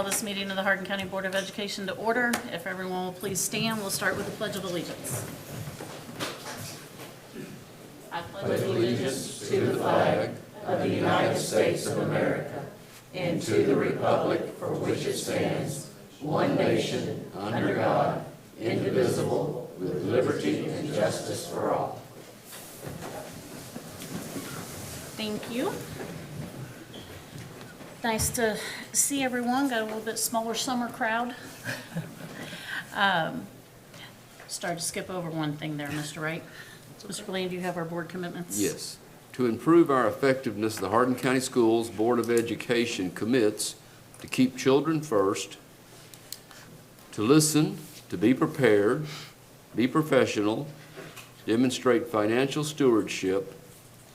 this meeting of the Hardin County Board of Education to order. If everyone will please stand, we'll start with the Pledge of Allegiance. I pledge allegiance to the flag of the United States of America and to the republic for which it stands, one nation, under God, indivisible, with liberty and justice for all. Thank you. Nice to see everyone. Got a little bit smaller summer crowd. Started to skip over one thing there, Mr. Wright. Mr. Blaine, do you have our board commitments? Yes. To improve our effectiveness, the Hardin County Schools Board of Education commits to keep children first, to listen, to be prepared, be professional, demonstrate financial stewardship,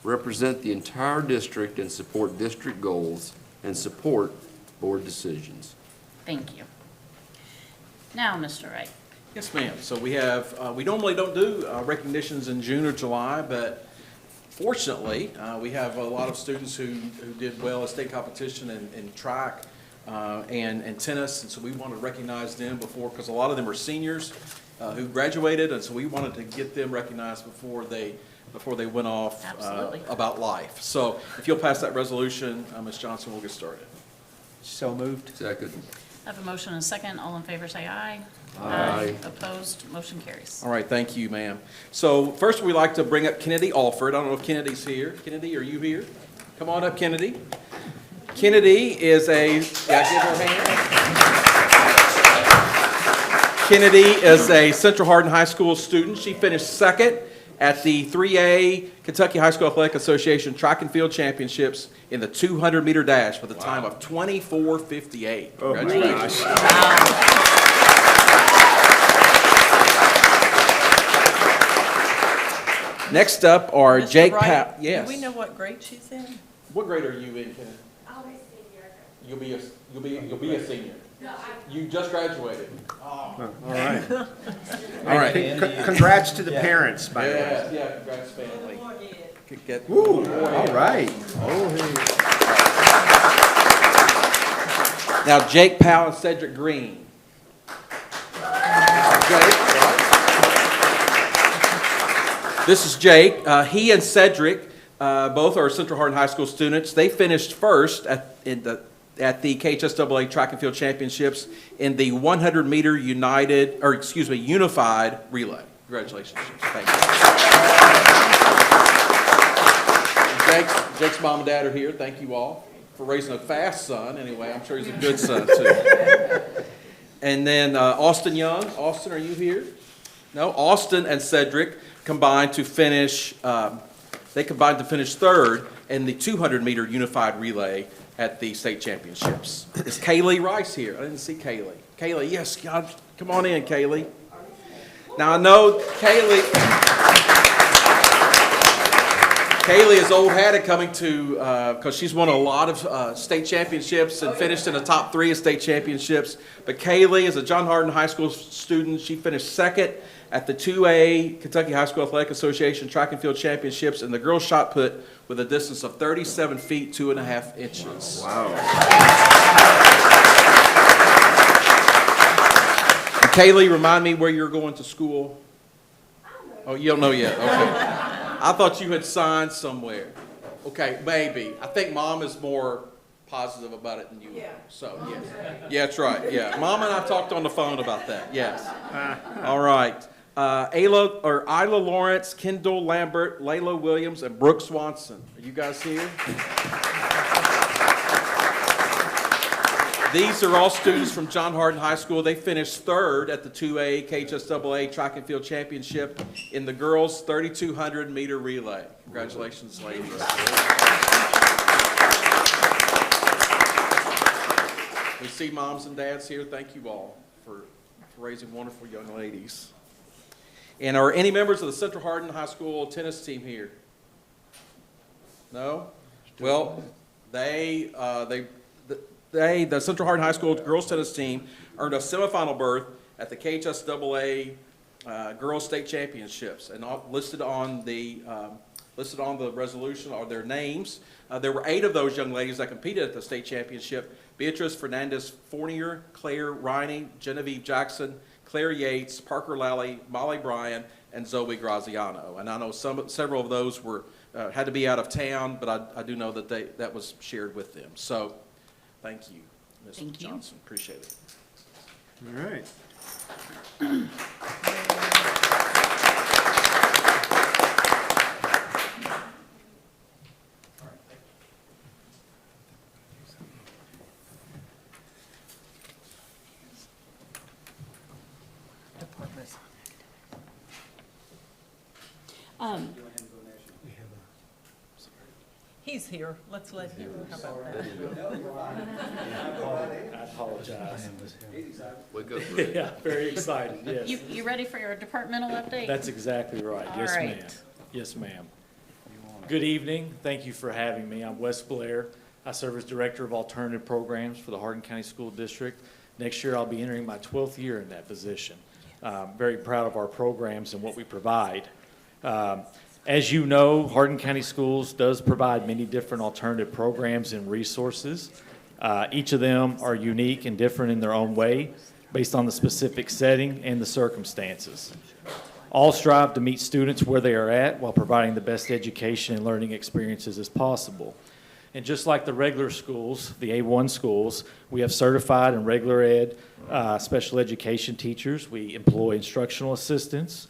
represent the entire district and support district goals, and support board decisions. Thank you. Now, Mr. Wright. Yes, ma'am. So we have, we normally don't do recognitions in June or July, but fortunately, we have a lot of students who did well at state competition in track and tennis, and so we want to recognize them before, because a lot of them are seniors who graduated, and so we wanted to get them recognized before they went off about life. So if you'll pass that resolution, Ms. Johnson, we'll get started. So moved. Second. I have a motion and a second. All in favor say aye. Aye. Opposed? Motion carries. All right, thank you, ma'am. So first, we'd like to bring up Kennedy Alford. I don't know if Kennedy's here. Kennedy, are you here? Come on up, Kennedy. Kennedy is a, yeah, give her a hand. Kennedy is a Central Hardin High School student. She finished second at the 3A Kentucky High School Athletic Association Track and Field Championships in the 200-meter dash with a time of 24:58. Congratulations. Oh my gosh. Next up are Mr. Jake Wright, Pat. Yes. Do we know what grade she's in? What grade are you in, Kennedy? I'll be senior. You'll be a senior. No, You just graduated. All right. All right. Congrats to the parents, by the way. Yeah, congrats, family. Could get Woo, all right. Now Jake Powell and Cedric Green. Jake, right? This is Jake. He and Cedric both are Central Hardin High School students. They finished first at the KHSAA Track and Field Championships in the 100-meter unified relay. Congratulations. Thank you. Jake's mom and dad are here. Thank you all for raising a fast son. Anyway, I'm sure he's a good son too. And then Austin Young. Austin, are you here? No. Austin and Cedric combined to finish. They combined to finish third in the 200-meter unified relay at the state championships. Is Kaylee Rice here? I didn't see Kaylee. Kaylee, yes, God, come on in, Kaylee. Now I know Kaylee is old hat at coming to, because she's won a lot of state championships and finished in the top 3 of state championships. But Kaylee is a John Hardin High School student. She finished second at the 2A Kentucky High School Athletic Association Track and Field Championships in the girls' shot put with a distance of 37 feet, 2.5 inches. Wow. And Kaylee, remind me where you're going to school. Oh, you don't know yet? Okay. I thought you had signed somewhere. Okay, maybe. I think Mom is more positive about it than you are. So, yes. Yeah, that's right. Yeah. Mom and I talked on the phone about that. Yes. All right. Isla Lawrence, Kendall Lambert, Layla Williams, and Brooke Swanson. Are you guys here? These are all students from John Hardin High School. They finished third at the 2A KHSAA Track and Field Championship in the girls' 3,200-meter relay. Congratulations, ladies. We see moms and dads here. Thank you all for raising wonderful young ladies. And are any members of the Central Hardin High School tennis team here? No? Well, the Central Hardin High School girls tennis team earned a semifinal berth at the KHSAA Girls State Championships, and listed on the resolution are their names. There were 8 of those young ladies that competed at the state championship. Beatrice Fernandez Fournier, Claire Riney, Genevieve Jackson, Claire Yates, Parker Lally, Molly Bryan, and Zoe Graziano. And I know several of those were had to be out of town, but I do know that that was shared with them. So thank you, Ms. Thank you. Johnson. Appreciate it. All right. He's here. Let's let him. How about that? I apologize. Wake up, Rick. Yeah, very excited, yes. You ready for your departmental update? That's exactly right. All Yes, right. ma'am. Yes, ma'am. Good evening. Thank you for having me. I'm Wes Blair. I serve as Director of Alternative Programs for the Hardin County School District. Next year, I'll be entering my 12th year in that position. Very proud of our programs and what we provide. As you know, Hardin County Schools does provide many different alternative programs and resources. Each of them are unique and different in their own way based on the specific setting and the circumstances. All strive to meet students where they are at while providing the best education and learning experiences as possible. And just like the regular schools, the A1 schools, we have certified and regular ed special education teachers. We employ instructional assistants.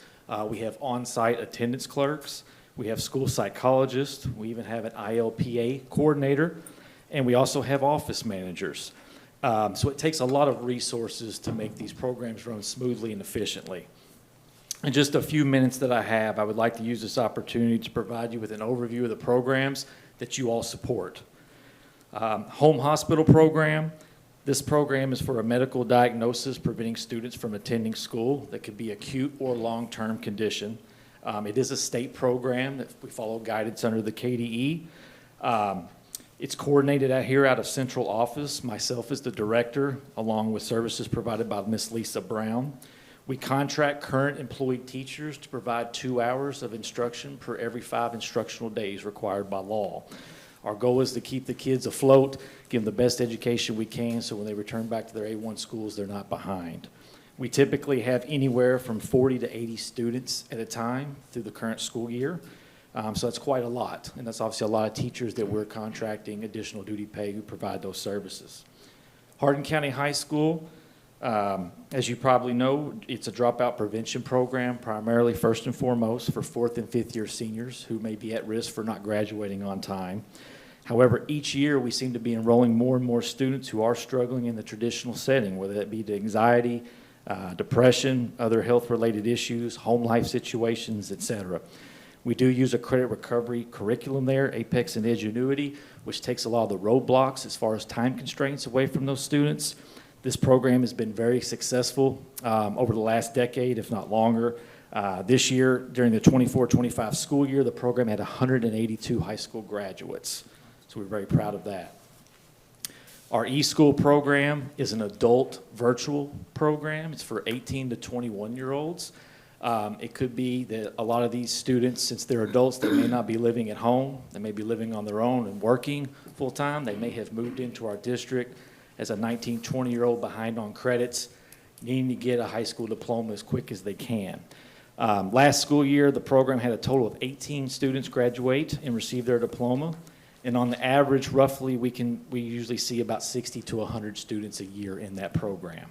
We have on-site attendance clerks. We have school psychologists. We even have an ILPA coordinator. And we also have office managers. So it takes a lot of resources to make these programs run smoothly and efficiently. In just a few minutes that I have, I would like to use this opportunity to provide you with an overview of the programs that you all support. Home hospital program. This program is for a medical diagnosis preventing students from attending school that could be acute or long-term condition. It is a state program that we follow guidance under the KDE. It's coordinated out here out of central office. Myself as the director, along with services provided by Ms. Lisa Brown. We contract current employed teachers to provide 2 hours of instruction per every 5 instructional days required by law. Our goal is to keep the kids afloat, give them the best education we can, so when they return back to their A1 schools, they're not behind. We typically have anywhere from 40 to 80 students at a time through the current school year. So that's quite a lot, and that's obviously a lot of teachers that we're contracting additional duty pay who provide those services. Hardin County High School, as you probably know, it's a dropout prevention program, primarily first and foremost for 4th and 5th year seniors who may be at risk for not graduating on time. However, each year we seem to be enrolling more and more students who are struggling in the traditional setting, whether that be to anxiety, depression, other health-related issues, home life situations, etc. We do use a credit recovery curriculum there, Apex and Edgenuity, which takes a lot of the roadblocks as far as time constraints away from those students. This program has been very successful over the last decade, if not longer. This year, during the 24-25 school year, the program had 182 high school graduates. So we're very proud of that. Our eSchool program is an adult virtual program. It's for 18 to 21-year-olds. It could be that a lot of these students, since they're adults, they may not be living at home. They may be living on their own and working full-time. They may have moved into our district as a 19, 20-year-old behind on credits, needing to get a high school diploma as quick as they can. Last school year, the program had a total of 18 students graduate and receive their diploma. And on the average, roughly, we usually see about 60 to 100 students a year in that program.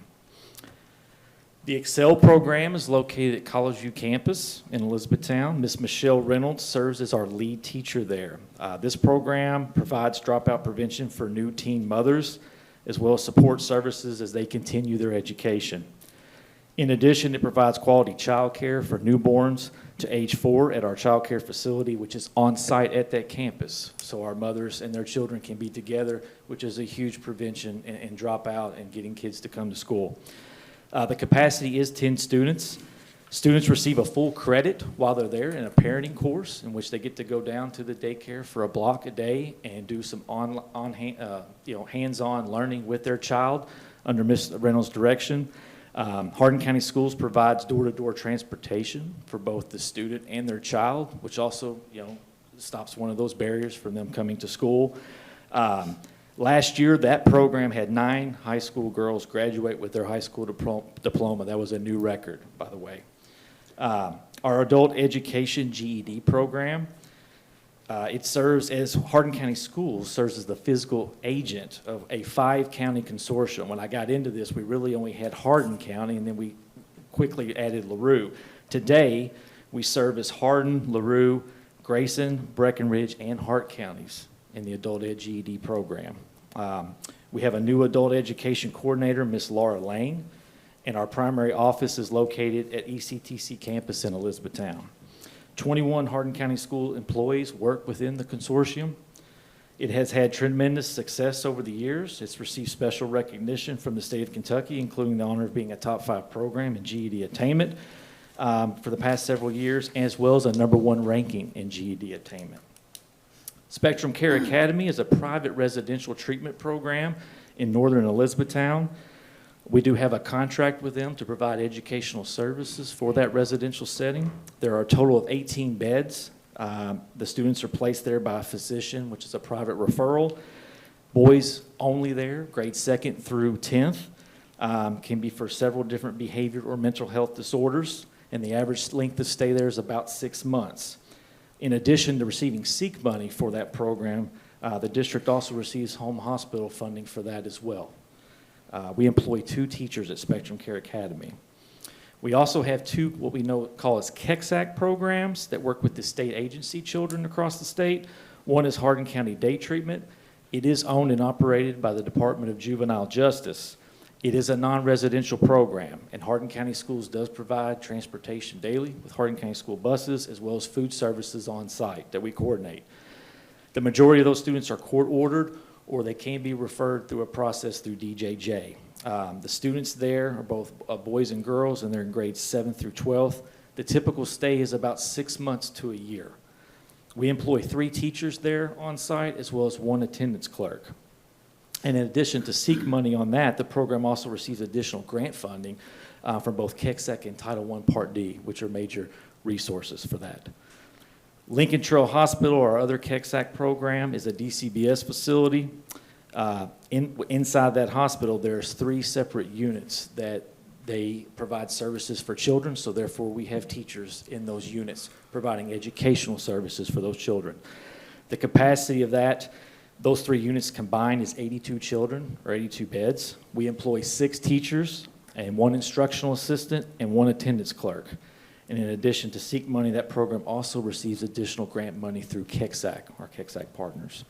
The Excel program is located at College View campus in Elizabethtown. Ms. Michelle Reynolds serves as our lead teacher there. This program provides dropout prevention for new teen mothers, as well as support services as they continue their education. In addition, it provides quality child care for newborns to age 4 at our child care facility, which is on site at that campus. So our mothers and their children can be together, which is a huge prevention and dropout and getting kids to come to school. The capacity is 10 students. Students receive a full credit while they're there in a parenting course in which they get to go down to the daycare for a block a day and do some hands-on learning with their child under Ms. Reynolds' direction. Hardin County Schools provides door-to-door transportation for both the student and their child, which also, stops one of those barriers from them coming to school. Last year, that program had 9 high school girls graduate with their high school diploma. That was a new record, by the way. Our adult education GED program, it serves as Hardin County Schools serves as the physical agent of a 5-county consortium. When I got into this, we really only had Hardin County, and then we quickly added LaRue. Today, we serve as Hardin, LaRue, Grayson, Breckenridge, and Hart counties in the adult ed GED program. We have a new adult education coordinator, Miss Laura Lane, and our primary office is located at ECTC campus in Elizabethtown. 21 Hardin County School employees work within the consortium. It has had tremendous success over the years. It's received special recognition from the state of Kentucky, including the honor of being a top 5 program in GED attainment for the past several years, as well as a #1 ranking in GED attainment. Spectrum Care Academy is a private residential treatment program in northern Elizabethtown. We do have a contract with them to provide educational services for that residential setting. There are a total of 18 beds. The students are placed there by a physician, which is a private referral. Boys only there, grades 2nd through 10th, can be for several different behavior or mental health disorders, and the average length of stay there is about 6 months. In addition to receiving HCEC money for that program, the district also receives home hospital funding for that as well. We employ 2 teachers at Spectrum Care Academy. We also have 2 what we call as HCEC programs that work with the state agency children across the state. One is Hardin County Day Treatment. It is owned and operated by the Department of Juvenile Justice. It is a non-residential program, and Hardin County Schools does provide transportation daily with Hardin County School buses, as well as food services on site that we coordinate. The majority of those students are court-ordered, or they can be referred through a process through DJJ. The students there are both boys and girls, and they're in grades 7th through 12th. The typical stay is about 6 months to a year. We employ 3 teachers there on site, as well as 1 attendance clerk. And in addition to HCEC money on that, the program also receives additional grant funding from both HCEC and Title I Part D, which are major resources for that. Lincoln Trail Hospital, our other HCEC program, is a DCBS facility. Inside that hospital, there's 3 separate units that they provide services for children, so therefore we have teachers in those units providing educational services for those children. The capacity of those 3 units combined is 82 children, or 82 beds. We employ 6 teachers and 1 instructional assistant and 1 attendance clerk. And in addition to HCEC money, that program also receives additional grant money through HCEC, our HCEC partners.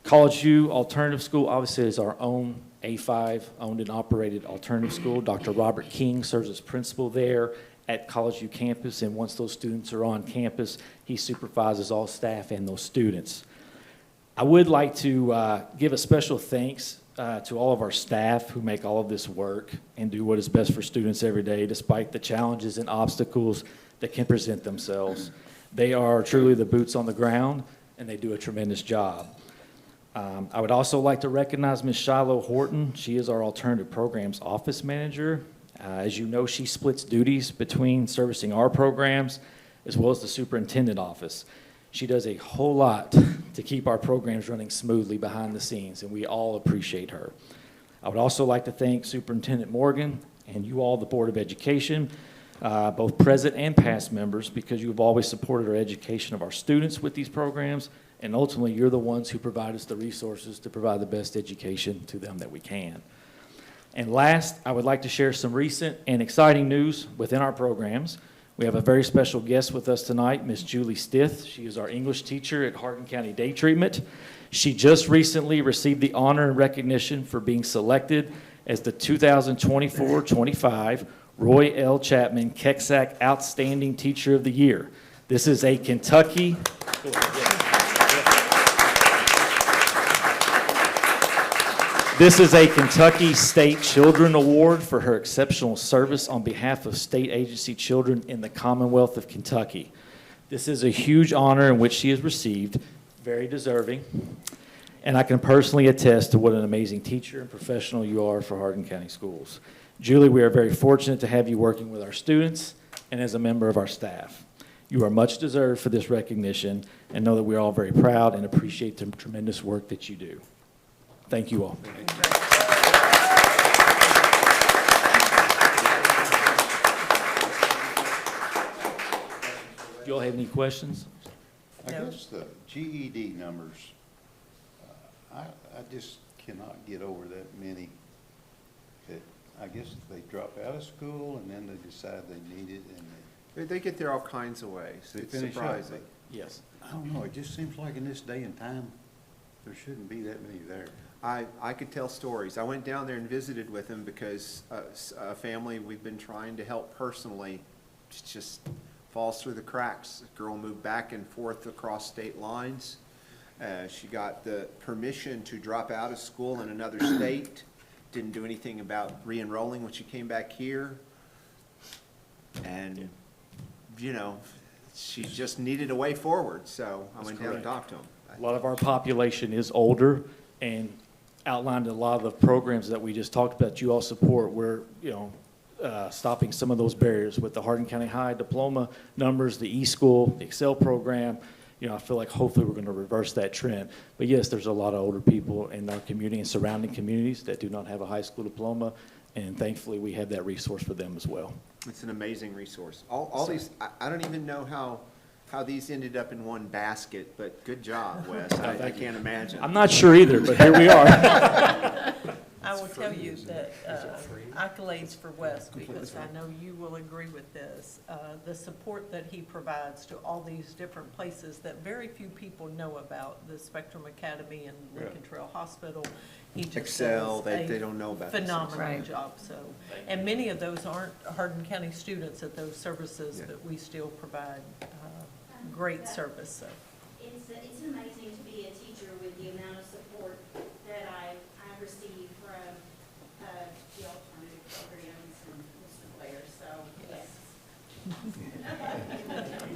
College U Alternative School obviously is our own A5 owned and operated alternative school. Dr. Robert King serves as principal there at College U campus, and once those students are on campus, he supervises all staff and those students. I would like to give a special thanks to all of our staff who make all of this work and do what is best for students every day, despite the challenges and obstacles that can present themselves. They are truly the boots on the ground, and they do a tremendous job. I would also like to recognize Ms. Shiloh Horton. She is our Alternative Programs Office Manager. As you know, she splits duties between servicing our programs as well as the Superintendent Office. She does a whole lot to keep our programs running smoothly behind the scenes, and we all appreciate her. I would also like to thank Superintendent Morgan and you all, the Board of Education, both present and past members, because you have always supported our education of our students with these programs, and ultimately you're the ones who provide us the resources to provide the best education to them that we can. And last, I would like to share some recent and exciting news within our programs. We have a very special guest with us tonight, Miss Julie Stith. She is our English teacher at Hardin County Day Treatment. She just recently received the honor and recognition for being selected as the 2024-25 Roy L. Chapman HCEC Outstanding Teacher of the Year. This is a Kentucky... This is a Kentucky State Children Award for her exceptional service on behalf of state agency children in the Commonwealth of Kentucky. This is a huge honor in which she has received, very deserving, and I can personally attest to what an amazing teacher and professional you are for Hardin County Schools. Julie, we are very fortunate to have you working with our students and as a member of our staff. You are much deserved for this recognition, and know that we're all very proud and appreciate the tremendous work that you do. Thank you all. Do you all have any questions? I No. guess the GED numbers, I just cannot get over that many that, I guess they drop out of school and then they decide they need it and They get there all kinds of ways. they It's finish up. surprising. Yes. I don't know, it just seems like in this day and time, there shouldn't be that many there. I could tell stories. I went down there and visited with them because a family we've been trying to help personally just falls through the cracks. The girl moved back and forth across state lines. She got the permission to drop out of school in another state. Didn't do anything about re-enrolling when she came back here. And, you know, she just needed a way forward, so I went down and talked to them. A lot of our population is older, and outlined a lot of the programs that we just talked about you all support. We're, stopping some of those barriers with the Hardin County High diploma numbers, the eSchool, the Excel program. I feel like hopefully we're going to reverse that trend. But yes, there's a lot of older people in our community and surrounding communities that do not have a high school diploma, and thankfully we have that resource for them as well. It's an amazing resource. All these, I don't even know how these ended up in one basket, but good job, Wes. I can't imagine. I'm not sure either, but here we are. I will tell you that accolades for Wes, because I know you will agree with this. The support that he provides to all these different places that very few people know about, the Spectrum Academy and Lincoln Trail Hospital. He just Excel, does they a don't know about this. phenomenal Right. job, so. And many of those aren't Hardin County students at those services, but we still provide great service, so. It's amazing to be a teacher with the amount of support that I receive from the alternative programs and Mr. Blair, so yes.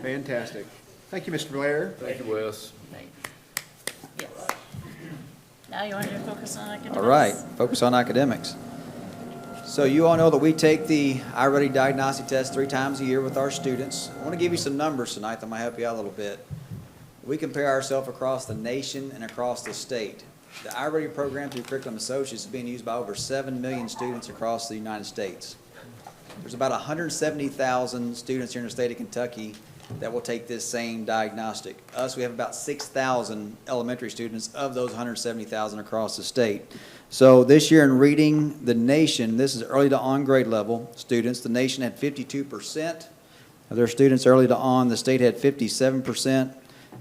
Fantastic. Thank you, Mr. Blair. Thank you, Wes. Yes. Now you want to focus on academics? All right, focus on academics. So you all know that we take the iReady diagnostic test 3 times a year with our students. I want to give you some numbers tonight that might help you out a little bit. We compare ourselves across the nation and across the state. The iReady program through Curriculum Associates is being used by over 7 million students across the United States. There's about 170,000 students here in the state of Kentucky that will take this same diagnostic. Us, we have about 6,000 elementary students of those 170,000 across the state. So this year in reading, the nation, this is early to on grade level students, the nation had 52% of their students early to on. The state had 57%,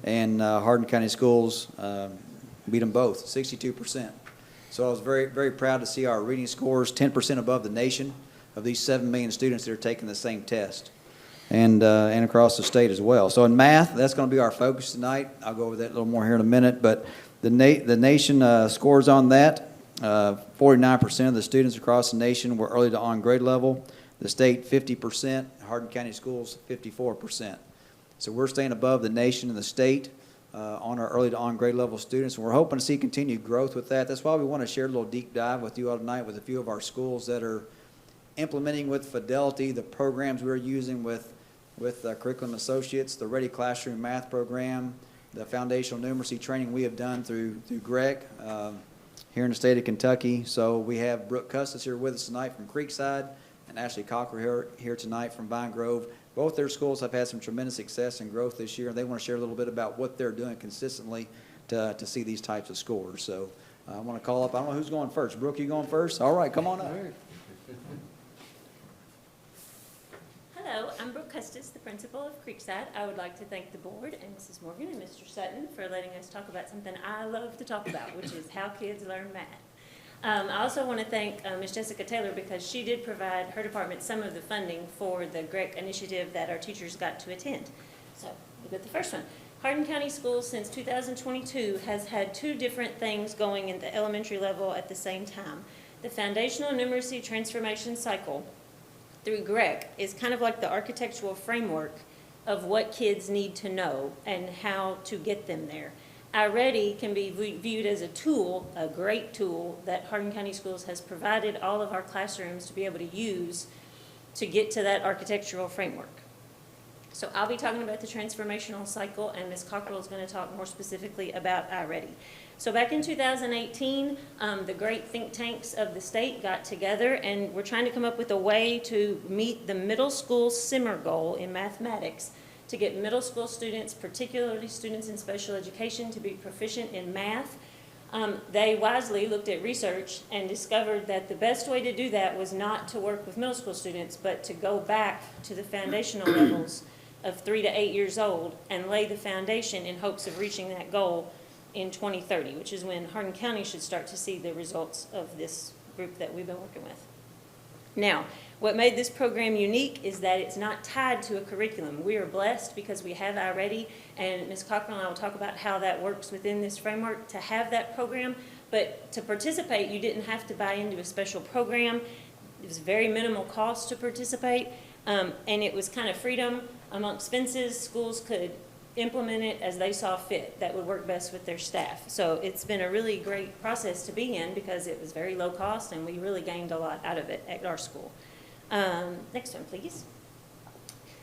and Hardin County Schools beat them both, 62%. So I was very, very proud to see our reading scores 10% above the nation of these 7 million students that are taking the same test, and across the state as well. So in math, that's going to be our focus tonight. I'll go over that a little more here in a minute, but the nation scores on that. 49% of the students across the nation were early to on grade level. The state, 50%. Hardin County Schools, 54%. So we're staying above the nation and the state on our early to on grade level students. And we're hoping to see continued growth with that. That's why we want to share a little deep dive with you all tonight with a few of our schools that are implementing with fidelity the programs we're using with Curriculum Associates, the Ready Classroom Math program, the foundational numeracy training we have done through GREC here in the state of Kentucky. So we have Brooke Custis here with us tonight from Creekside, and Ashley Cocker here tonight from Vine Grove. Both their schools have had some tremendous success and growth this year, and they want to share a little bit about what they're doing consistently to see these types of scores. So I want to call up, I don't know who's going first. Brooke, you going first? All right, come on up. Hello, I'm Brooke Custis, the principal of Creekside. I would like to thank the board and Mrs. Morgan and Mr. Sutton for letting us talk about something I love to talk about, which is how kids learn math. I also want to thank Ms. Jessica Taylor because she did provide her department some of the funding for the GREC initiative that our teachers got to attend. So, look at the first one. Hardin County Schools since 2022 has had 2 different things going in the elementary level at the same time. The foundational numeracy transformation cycle through GREC is kind of like the architectural framework of what kids need to know and how to get them there. iReady can be viewed as a tool, a great tool, that Hardin County Schools has provided all of our classrooms to be able to use to get to that architectural framework. So I'll be talking about the transformational cycle, and Ms. Cockrell is going to talk more specifically about iReady. So back in 2018, the great think tanks of the state got together, and we're trying to come up with a way to meet the middle school SIMMER goal in mathematics, to get middle school students, particularly students in special education, to be proficient in math. They wisely looked at research and discovered that the best way to do that was not to work with middle school students, but to go back to the foundational levels of 3 to 8 years old and lay the foundation in hopes of reaching that goal in 2030, which is when Hardin County should start to see the results of this group that we've been working with. Now, what made this program unique is that it's not tied to a curriculum. We are blessed because we have iReady, and Ms. Cockrell and I will talk about how that works within this framework to have that program. But to participate, you didn't have to buy into a special program. It was very minimal cost to participate, and it was kind of freedom amongst fences. Schools could implement it as they saw fit that would work best with their staff. So it's been a really great process to be in because it was very low cost and we really gained a lot out of it at our school. Next one, please.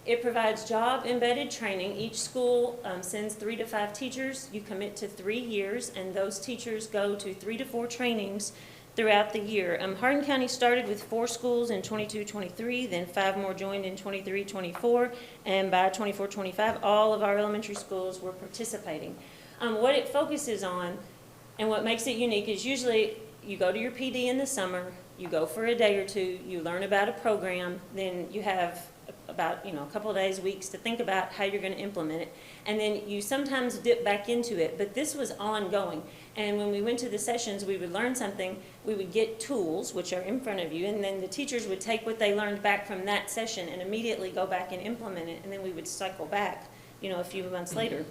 It provides job-embedded training. Each school sends 3 to 5 teachers. You commit to 3 years, and those teachers go to 3 to 4 trainings throughout the year. Hardin County started with 4 schools in 22-23, then 5 more joined in 23-24, and by 24-25, all of our elementary schools were participating. What it focuses on and what makes it unique is usually you go to your PD in the summer, you go for a day or two, you learn about a program, then you have about a couple of days, weeks to think about how you're going to implement it, and then you sometimes dip back into it, but this was ongoing. And when we went to the sessions, we would learn something, we would get tools, which are in front of you, and then the teachers would take what they learned back from that session and immediately go back and implement it, and then we would cycle back a few months later.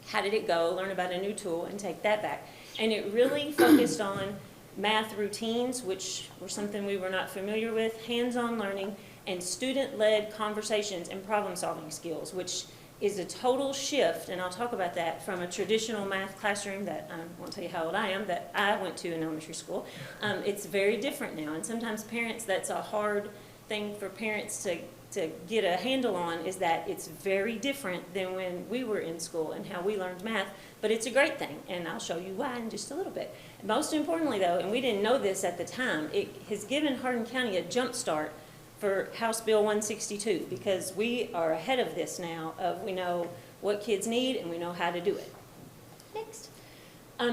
How did it go? Learn about a new tool and take that back. And it really focused on math routines, which were something we were not familiar with, hands-on learning, and student-led conversations and problem-solving skills, which is a total shift, and I'll talk about that, from a traditional math classroom that I won't tell you how old I am, that I went to in elementary school. It's very different now, and sometimes parents, that's a hard thing for parents to get a handle on, is that it's very different than when we were in school and how we learned math, but it's a great thing, and I'll show you why in just a little bit. Most importantly, though, and we didn't know this at the time, it has given Hardin County a jump start for House Bill 162, because we are ahead of this now. We know what kids need and we know how to do it. Next.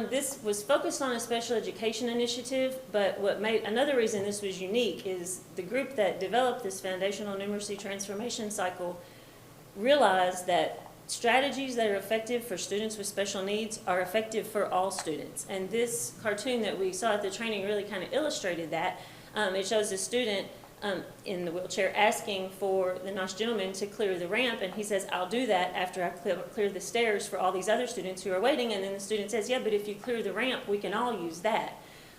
This was focused on a special education initiative, but what made another reason this was unique is the group that developed this foundational numeracy transformation cycle realized that strategies that are effective for students with special needs are effective for all students. And this cartoon that we saw at the training really kind of illustrated that. It shows a student in the wheelchair asking for the nice gentleman to clear the ramp, and he says, I'll do that after I clear the stairs for all these other students who are waiting. And then the student says, yeah, but if you clear the ramp, we can all use that.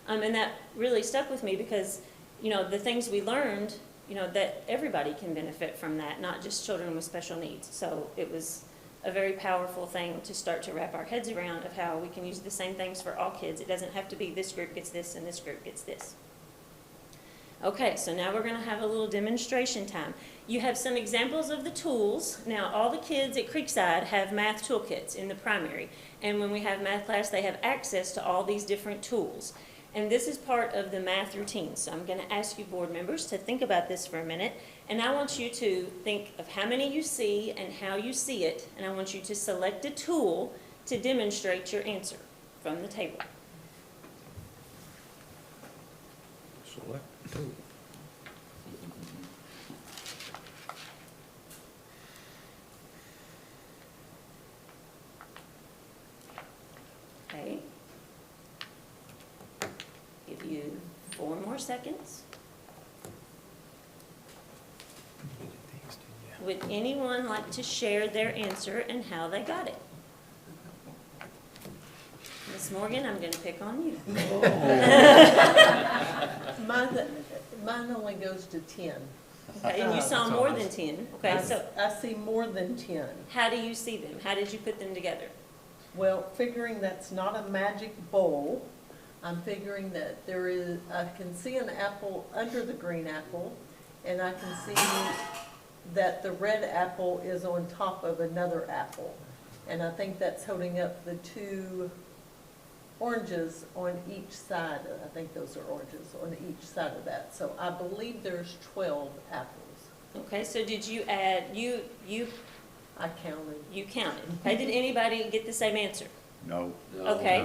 And that really stuck with me because, the things we learned, that everybody can benefit from that, not just children with special needs. So it was a very powerful thing to start to wrap our heads around of how we can use the same things for all kids. It doesn't have to be this group gets this and this group gets this. Okay, so now we're going to have a little demonstration time. You have some examples of the tools. Now, all the kids at Creekside have math toolkits in the primary, and when we have math class, they have access to all these different tools. And this is part of the math routine. So I'm going to ask you board members to think about this for a minute, and I want you to think of how many you see and how you see it, and I want you to select a tool to demonstrate your answer from the table. Select tool. Okay. Give you 4 more seconds. Would anyone like to share their answer and how they got it? Ms. Morgan, I'm going to pick on you. Mine only goes to 10. Okay, and you saw more than 10. Okay, so I see more than 10. how do you see them? How did you put them together? Well, figuring that's not a magic bowl, I'm figuring that I can see an apple under the green apple, and I can see that the red apple is on top of another apple. And I think that's holding up the two oranges on each side. I think those are oranges on each side of that. So I believe there's 12 apples. Okay, so did you add, you I counted. counted. Okay, did anybody get the same answer? No, Okay,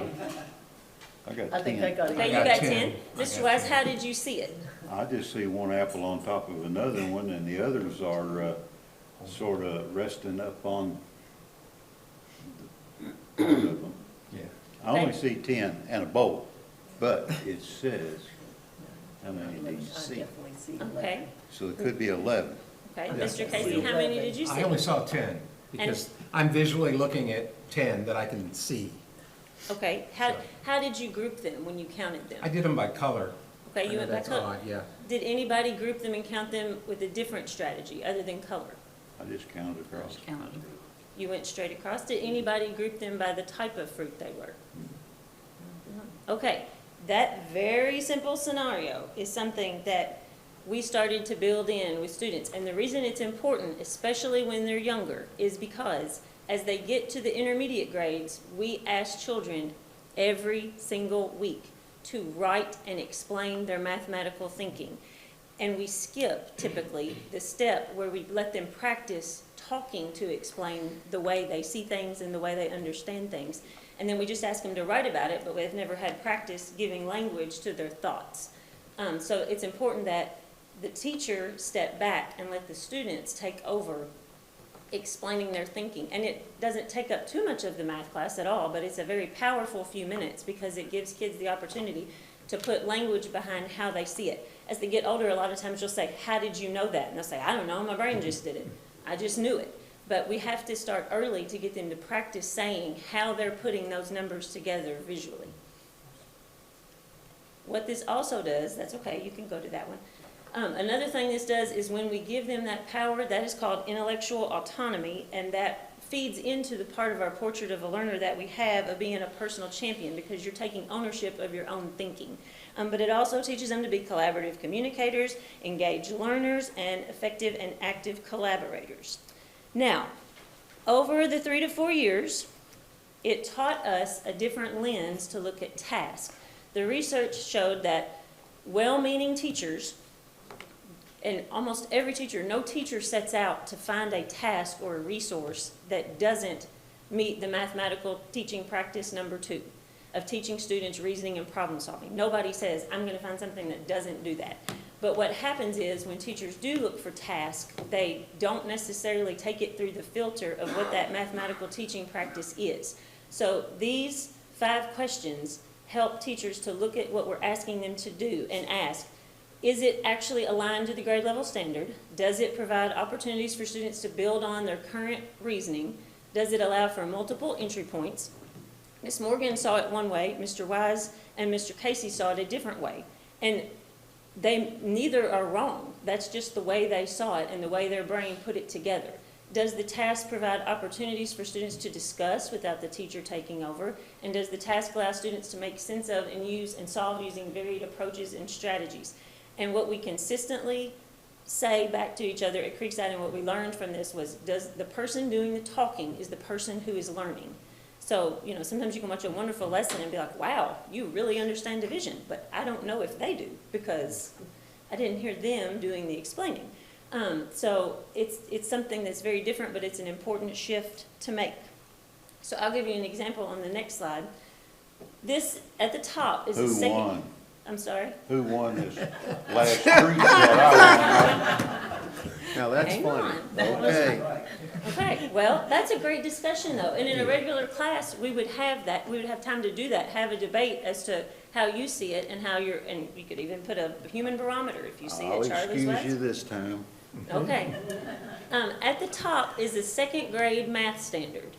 I got 10. I think I got okay, it. you got 10. Mr. Wise, how did you see it? I just see one apple on top of another one, and the others are sort of resting up on one of them. Yeah. I only see 10 and a bowl, but it says how many do you I see? definitely see Okay, So it could be 11. okay. Yeah. Mr. Casey, how many did you see? I only saw 10, because I'm visually looking at 10 that I can see. Okay, how did you group them when you counted them? I did them by color. Okay, I you know went by that's color. odd, yeah. Did anybody group them and count them with a different strategy other than color? I just counted across. Just counted them. You went straight across. Did anybody group them by the type of fruit they were? Okay, that very simple scenario is something that we started to build in with students. And the reason it's important, especially when they're younger, is because as they get to the intermediate grades, we ask children every single week to write and explain their mathematical thinking. And we skip typically the step where we let them practice talking to explain the way they see things and the way they understand things. And then we just ask them to write about it, but they've never had practice giving language to their thoughts. So it's important that the teacher step back and let the students take over explaining their thinking. And it doesn't take up too much of the math class at all, but it's a very powerful few minutes because it gives kids the opportunity to put language behind how they see it. As they get older, a lot of times you'll say, how did you know that? And they'll say, I don't know, my brain just did it. I just knew it. But we have to start early to get them to practice saying how they're putting those numbers together visually. What this also does, that's okay, you can go to that one. Another thing this does is when we give them that power, that is called intellectual autonomy, and that feeds into the part of our portrait of a learner that we have of being a personal champion, because you're taking ownership of your own thinking. But it also teaches them to be collaborative communicators, engaged learners, and effective and active collaborators. Now, over the 3 to 4 years, it taught us a different lens to look at tasks. The research showed that well-meaning teachers, and almost every teacher, no teacher sets out to find a task or a resource that doesn't meet the mathematical teaching practice number 2 of teaching students reasoning and problem solving. Nobody says, I'm going to find something that doesn't do that. But what happens is when teachers do look for tasks, they don't necessarily take it through the filter of what that mathematical teaching practice is. So these 5 questions help teachers to look at what we're asking them to do and ask, is it actually aligned to the grade level standard? Does it provide opportunities for students to build on their current reasoning? Does it allow for multiple entry points? Ms. Morgan saw it one way, Mr. Wise and Mr. Casey saw it a different way. And they neither are wrong. That's just the way they saw it and the way their brain put it together. Does the task provide opportunities for students to discuss without the teacher taking over? And does the task allow students to make sense of and use and solve using varied approaches and strategies? And what we consistently say back to each other at Creekside, and what we learned from this was, does the person doing the talking is the person who is learning? So, you know, sometimes you can watch a wonderful lesson and be like, wow, you really understand division, but I don't know if they do because I didn't hear them doing the explaining. So it's something that's very different, but it's an important shift to make. So I'll give you an example on the next slide. This at the top is the Who second. won? I'm sorry? Who won this last treat that I won? Now, that's Hang funny. on. Okay. Okay, well, that's a great discussion though. And in a regular class, we would have that, we would have time to do that, have a debate as to how you see it and how you're, and you could even put a human barometer if you see I'll it, Charlie's excuse you West. this time. Okay. At the top is the 2nd grade math standard.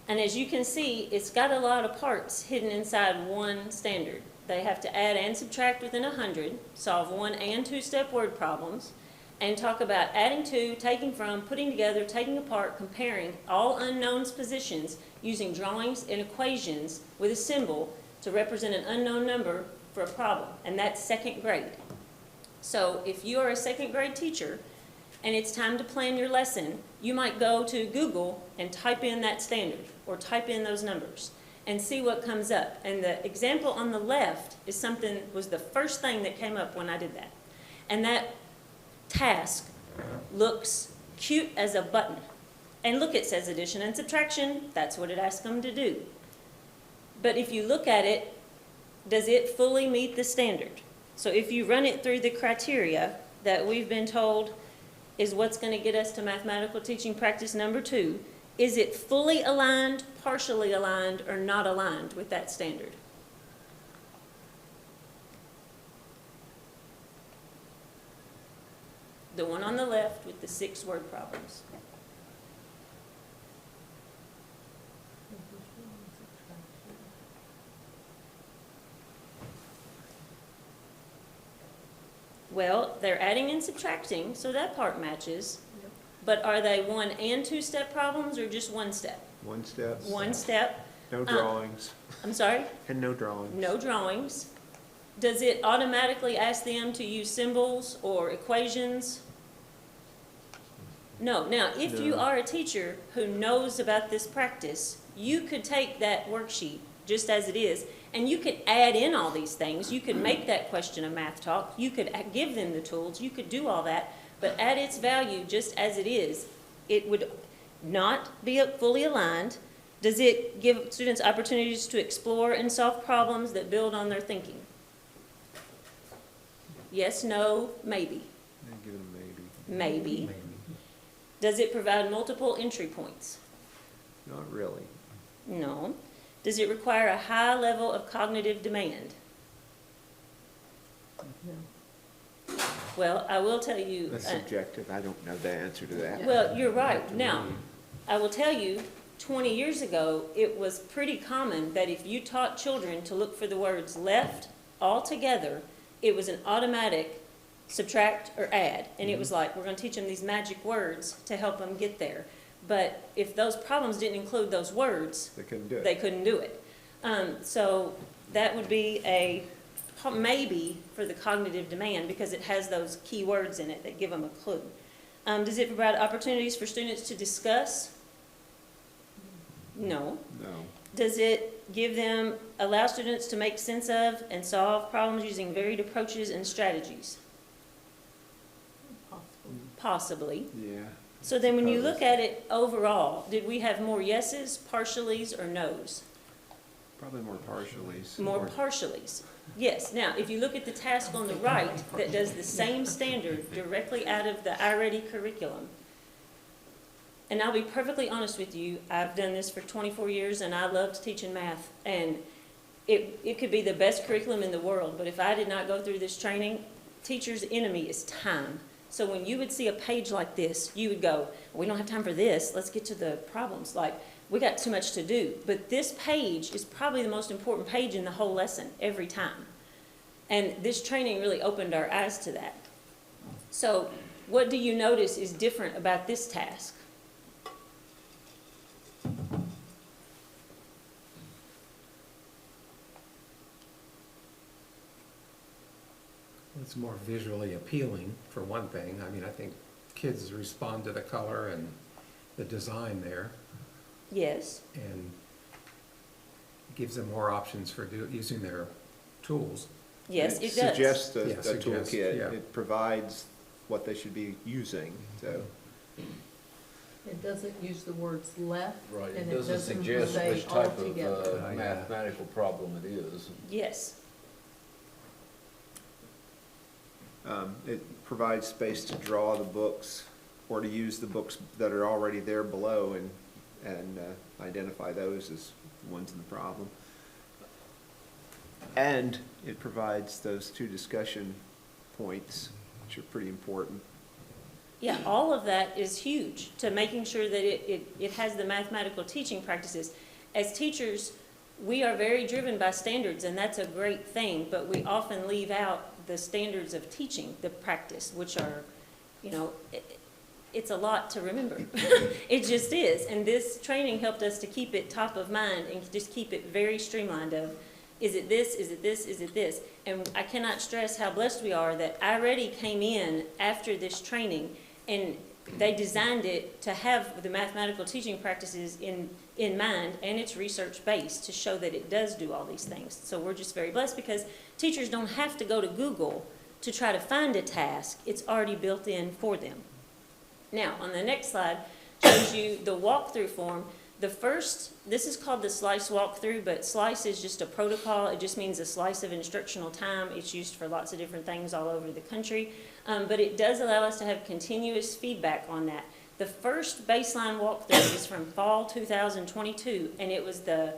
And as you can see, it's got a lot of parts hidden inside one standard. They have to add and subtract within 100, solve 1 and 2-step word problems, and talk about adding to, taking from, putting together, taking apart, comparing all unknowns positions using drawings and equations with a symbol to represent an unknown number for a problem. And that's 2nd grade. So if you are a 2nd grade teacher and it's time to plan your lesson, you might go to Google and type in that standard or type in those numbers and see what comes up. And the example on the left was the first thing that came up when I did that. And that task looks cute as a button. And look, it says addition and subtraction. That's what it asks them to do. But if you look at it, does it fully meet the standard? So if you run it through the criteria that we've been told is what's going to get us to mathematical teaching practice number 2, is it fully aligned, partially aligned, or not aligned with that standard? The one on the left with the 6-word problems. Well, they're adding and subtracting, so that part matches. But are they 1 and 2-step problems or just 1 step? 1 step. 1 step. No drawings. I'm sorry? And no drawings. No drawings. Does it automatically ask them to use symbols or equations? No. Now, if you No. are a teacher who knows about this practice, you could take that worksheet just as it is, and you could add in all these things. You could make that question a math talk. You could give them the tools. You could do all that. But at its value, just as it is, it would not be fully aligned. Does it give students opportunities to explore and solve problems that build on their thinking? Yes, no, maybe. Give it a maybe. Maybe. Does it provide multiple entry points? Not really. No. Does it require a high level of cognitive demand? Well, I will tell you. That's subjective. I don't know the answer to that. Well, you're right. Now, I will tell you, 20 years ago, it was pretty common that if you taught children to look for the words left all together, it was an automatic subtract or add. And it was like, we're going to teach them these magic words to help them get there. But if those problems didn't include those words, They couldn't do it. they couldn't do it. So that would be a maybe for the cognitive demand because it has those key words in it that give them a clue. Does it provide opportunities for students to discuss? No. No. Does it allow students to make sense of and solve problems using varied approaches and strategies? Possibly. Yeah. So then when you look at it overall, did we have more yeses, partialies, or nos? Probably more partialies. More partialies. Yes. Now, if you look at the task on the right that does the same standard directly out of the iReady curriculum, and I'll be perfectly honest with you, I've done this for 24 years and I loved teaching math, and it could be the best curriculum in the world, but if I did not go through this training, teacher's enemy is time. So when you would see a page like this, you would go, we don't have time for this, let's get to the problems. Like, we got too much to do. But this page is probably the most important page in the whole lesson every time. And this training really opened our eyes to that. So what do you notice is different about this task? It's more visually appealing, for one thing. I mean, I think kids respond to the color and the design there, Yes. and gives them more options for using their tools. Yes, it does. Suggests Yeah, a suggests, toolkit. yeah. It provides what they should be using, so. It doesn't use the words left. Right, and it doesn't suggest say which type of altogether. mathematical problem it is. Yes. It provides space to draw the books or to use the books that are already there below and identify those as the ones in the problem. And it provides those 2 discussion points, which are pretty important. Yeah, all of that is huge to making sure that it has the mathematical teaching practices. As teachers, we are very driven by standards, and that's a great thing, but we often leave out the standards of teaching, the practice, which are, it's a lot to remember. It just is. And this training helped us to keep it top of mind and just keep it very streamlined of, is it this, is it this, is it this? And I cannot stress how blessed we are that iReady came in after this training And they designed it to have the mathematical teaching practices in mind, and it's research-based to show that it does do all these things. So we're just very blessed because teachers don't have to go to Google to try to find a task. It's already built in for them. Now, on the next slide, shows you the walkthrough form. This is called the SLICE walkthrough, but SLICE is just a protocol. It just means a slice of instructional time. It's used for lots of different things all over the country, but it does allow us to have continuous feedback on that. The first baseline walkthrough is from fall 2022, and it was the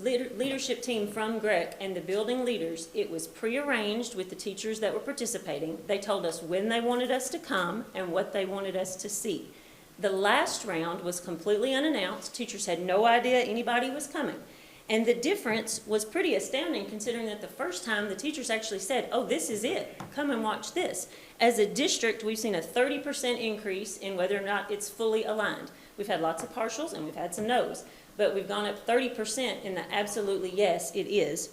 leadership team from GREC and the building leaders. It was prearranged with the teachers that were participating. They told us when they wanted us to come and what they wanted us to see. The last round was completely unannounced. Teachers had no idea anybody was coming. And the difference was pretty astounding considering that the first time the teachers actually said, oh, this is it. Come and watch this. As a district, we've seen a 30% increase in whether or not it's fully aligned. We've had lots of partials and we've had some no's, but we've gone up 30% in the absolutely yes, it is.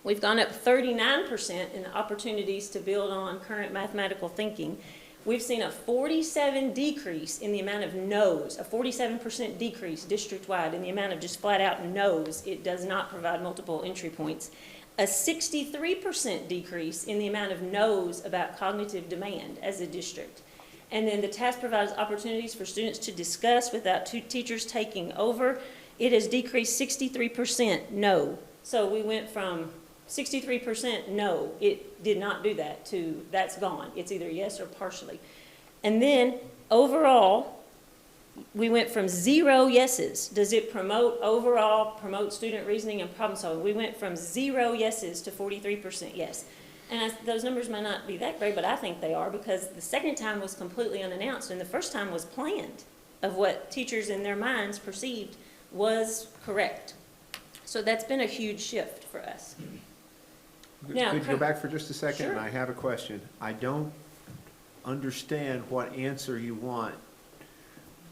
We've gone up 39% in the opportunities to build on current mathematical thinking. We've seen a 47% decrease in the amount of no's, a 47% decrease district-wide in the amount of just flat-out no's. It does not provide multiple entry points. A 63% decrease in the amount of no's about cognitive demand as a district. And then the task provides opportunities for students to discuss without two teachers taking over. It has decreased 63% no. So we went from 63% no, it did not do that, to that's gone. It's either yes or partially. And then overall, we went from 0 yeses. Does it promote student reasoning and problem solving? We went from 0 yeses to 43% yes. And those numbers might not be that great, but I think they are because the second time was completely unannounced and the first time was planned of what teachers in their minds perceived was correct. So that's been a huge shift for us. Now, Could you go back for just a second? Sure. And I have a question. I don't understand what answer you want,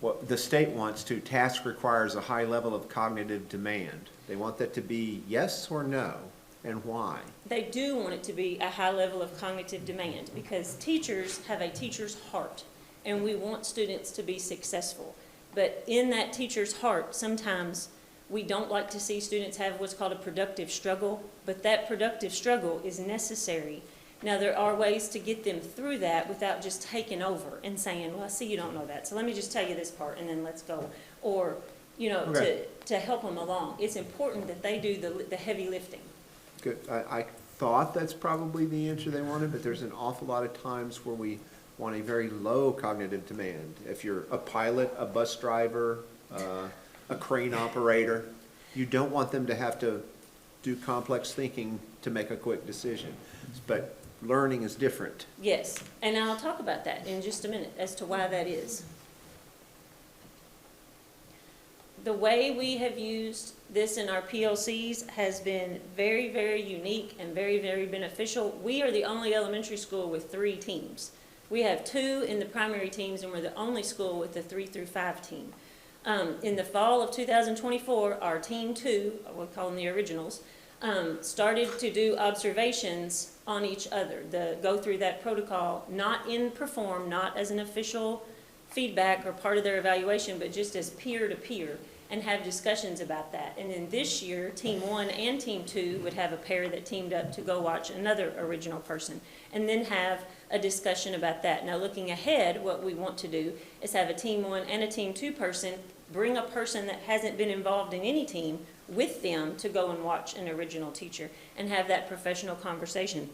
what the state wants to. Task requires a high level of cognitive demand. They want that to be yes or no, and why? They do want it to be a high level of cognitive demand because teachers have a teacher's heart and we want students to be successful. But in that teacher's heart, sometimes we don't like to see students have what's called a productive struggle, but that productive struggle is necessary. Now, there are ways to get them through that without just taking over and saying, well, I see you don't know that, so let me just tell you this part and then let's go. Or, you know, Okay. to help them along. It's important that they do the heavy lifting. Good. I thought that's probably the answer they wanted, but there's an awful lot of times where we want a very low cognitive demand. If you're a pilot, a bus driver, a crane operator, you don't want them to have to do complex thinking to make a quick decision. But learning is different. Yes, and I'll talk about that in just a minute as to why that is. The way we have used this in our PLCs has been very, very unique and very, very beneficial. We are the only elementary school with 3 teams. We have 2 in the primary teams, and we're the only school with the 3 through 5 team. In the fall of 2024, our Team 2, we'll call them the originals, started to do observations on each other, go through that protocol, not in perform, not as an official feedback or part of their evaluation, but just as peer-to-peer, and have discussions about that. And then this year, Team 1 and Team 2 would have a pair that teamed up to go watch another original person, and then have a discussion about that. Now, looking ahead, what we want to do is have a Team 1 and a Team 2 person bring a person that hasn't been involved in any team with them to go and watch an original teacher and have that professional conversation.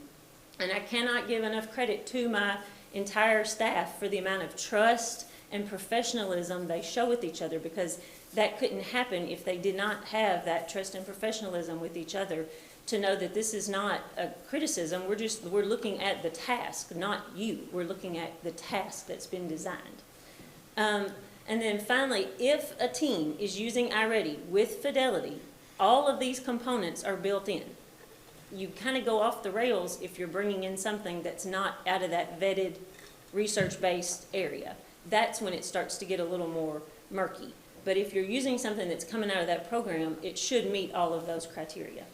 And I cannot give enough credit to my entire staff for the amount of trust and professionalism they show with each other, because that couldn't happen if they did not have that trust and professionalism with each other to know that this is not a criticism. We're looking at the task, not you. We're looking at the task that's been designed. And then finally, if a team is using iReady with Fidelity, all of these components are built in. You kind of go off the rails if you're bringing in something that's not out of that vetted, research-based area. That's when it starts to get a little more murky. But if you're using something that's coming out of that program, it should meet all of those criteria.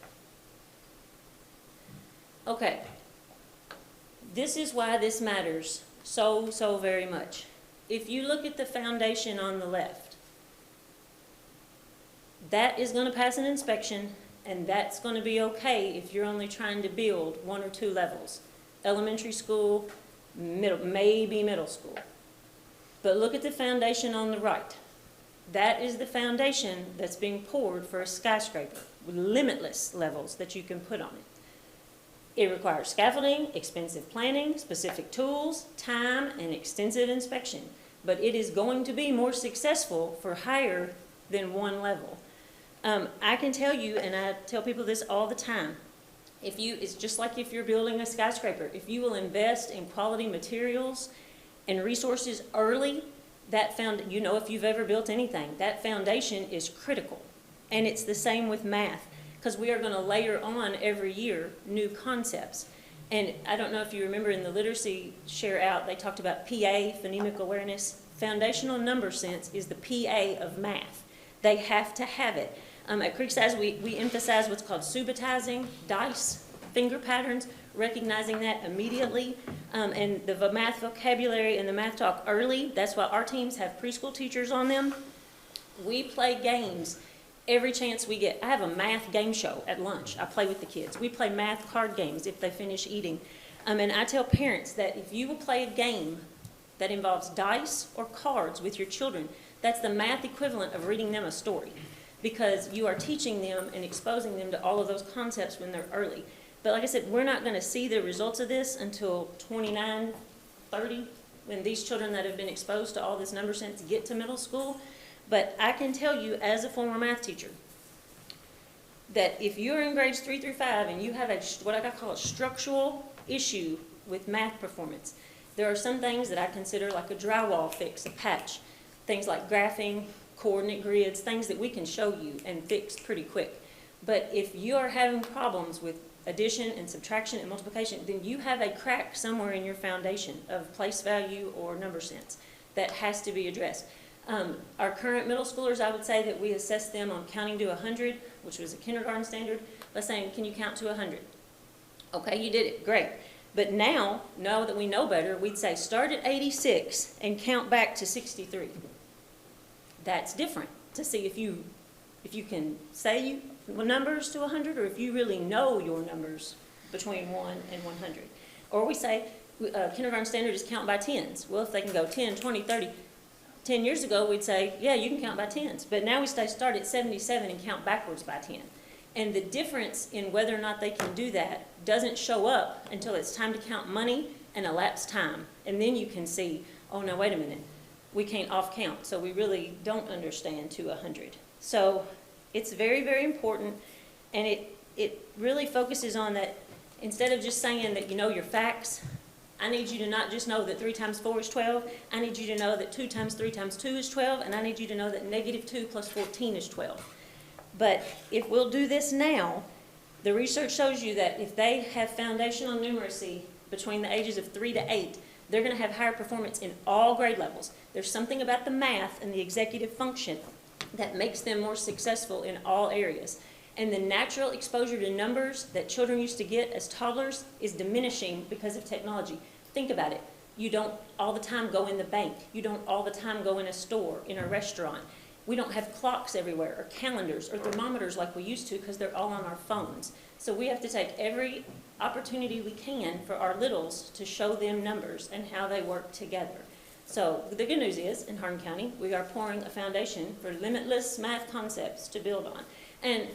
Okay. This is why this matters so very much. If you look at the foundation on the left, that is going to pass an inspection, and that's going to be okay if you're only trying to build 1 or 2 levels. Elementary school, maybe middle school. But look at the foundation on the right. That is the foundation that's being poured for a skyscraper with limitless levels that you can put on it. It requires scaffolding, expensive planning, specific tools, time, and extensive inspection. But it is going to be more successful for higher than 1 level. I can tell you, and I tell people this all the time, it's just like if you're building a skyscraper. If you will invest in quality materials and resources early, if you've ever built anything, that foundation is critical. And it's the same with math, because we are going to layer on every year new concepts. And I don't know if you remember in the literacy share out, they talked about PA, phonemic awareness. Foundational number sense is the PA of math. They have to have it. At Creekside, we emphasize what's called subitizing, dice, finger patterns, recognizing that immediately, and the math vocabulary and the math talk early. That's why our teams have preschool teachers on them. We play games every chance we get. I have a math game show at lunch. I play with the kids. We play math card games if they finish eating. And I tell parents that if you will play a game that involves dice or cards with your children, that's the math equivalent of reading them a story, because you are teaching them and exposing them to all of those concepts when they're early. But like I said, we're not going to see the results of this until 29, 30, when these children that have been exposed to all this number sense get to middle school. But I can tell you, as a former math teacher, that if you're in grades 3 through 5 and you have what I call a structural issue with math performance, there are some things that I consider like a drywall fix, a patch, things like graphing, coordinate grids, things that we can show you and fix pretty quick. But if you are having problems with addition and subtraction and multiplication, then you have a crack somewhere in your foundation of place value or number sense that has to be addressed. Our current middle schoolers, I would say that we assess them on counting to 100, which was a kindergarten standard, by saying, can you count to 100? Okay, you did it, great. But now that we know better, we'd say start at 86 and count back to 63. That's different, to see if you can say numbers to 100, or if you really know your numbers between 1 and 100. Or we say kindergarten standard is count by tens. Well, if they can go 10, 20, 30. 10 years ago, we'd say, yeah, you can count by tens. But now we start at 77 and count backwards by 10. And the difference in whether or not they can do that doesn't show up until it's time to count money and elapsed time. And then you can see, oh, no, wait a minute. We can't off count, so we really don't understand to 100. So it's very, very important, and it really focuses on that. Instead of just saying that you know your facts, I need you to not just know that 3 times 4 is 12. I need you to know that 2 times 3 times 2 is 12, and I need you to know that -2 plus 14 is 12. But if we'll do this now, the research shows you that if they have foundational numeracy between the ages of 3 to 8, they're going to have higher performance in all grade levels. There's something about the math and the executive function that makes them more successful in all areas. And the natural exposure to numbers that children used to get as toddlers is diminishing because of technology. Think about it. You don't all the time go in the bank. You don't all the time go in a store, in a restaurant. We don't have clocks everywhere, or calendars, or thermometers like we used to, because they're all on our phones. So we have to take every opportunity we can for our littles to show them numbers and how they work together. So the good news is, in Hardin County, we are pouring a foundation for limitless math concepts to build on. And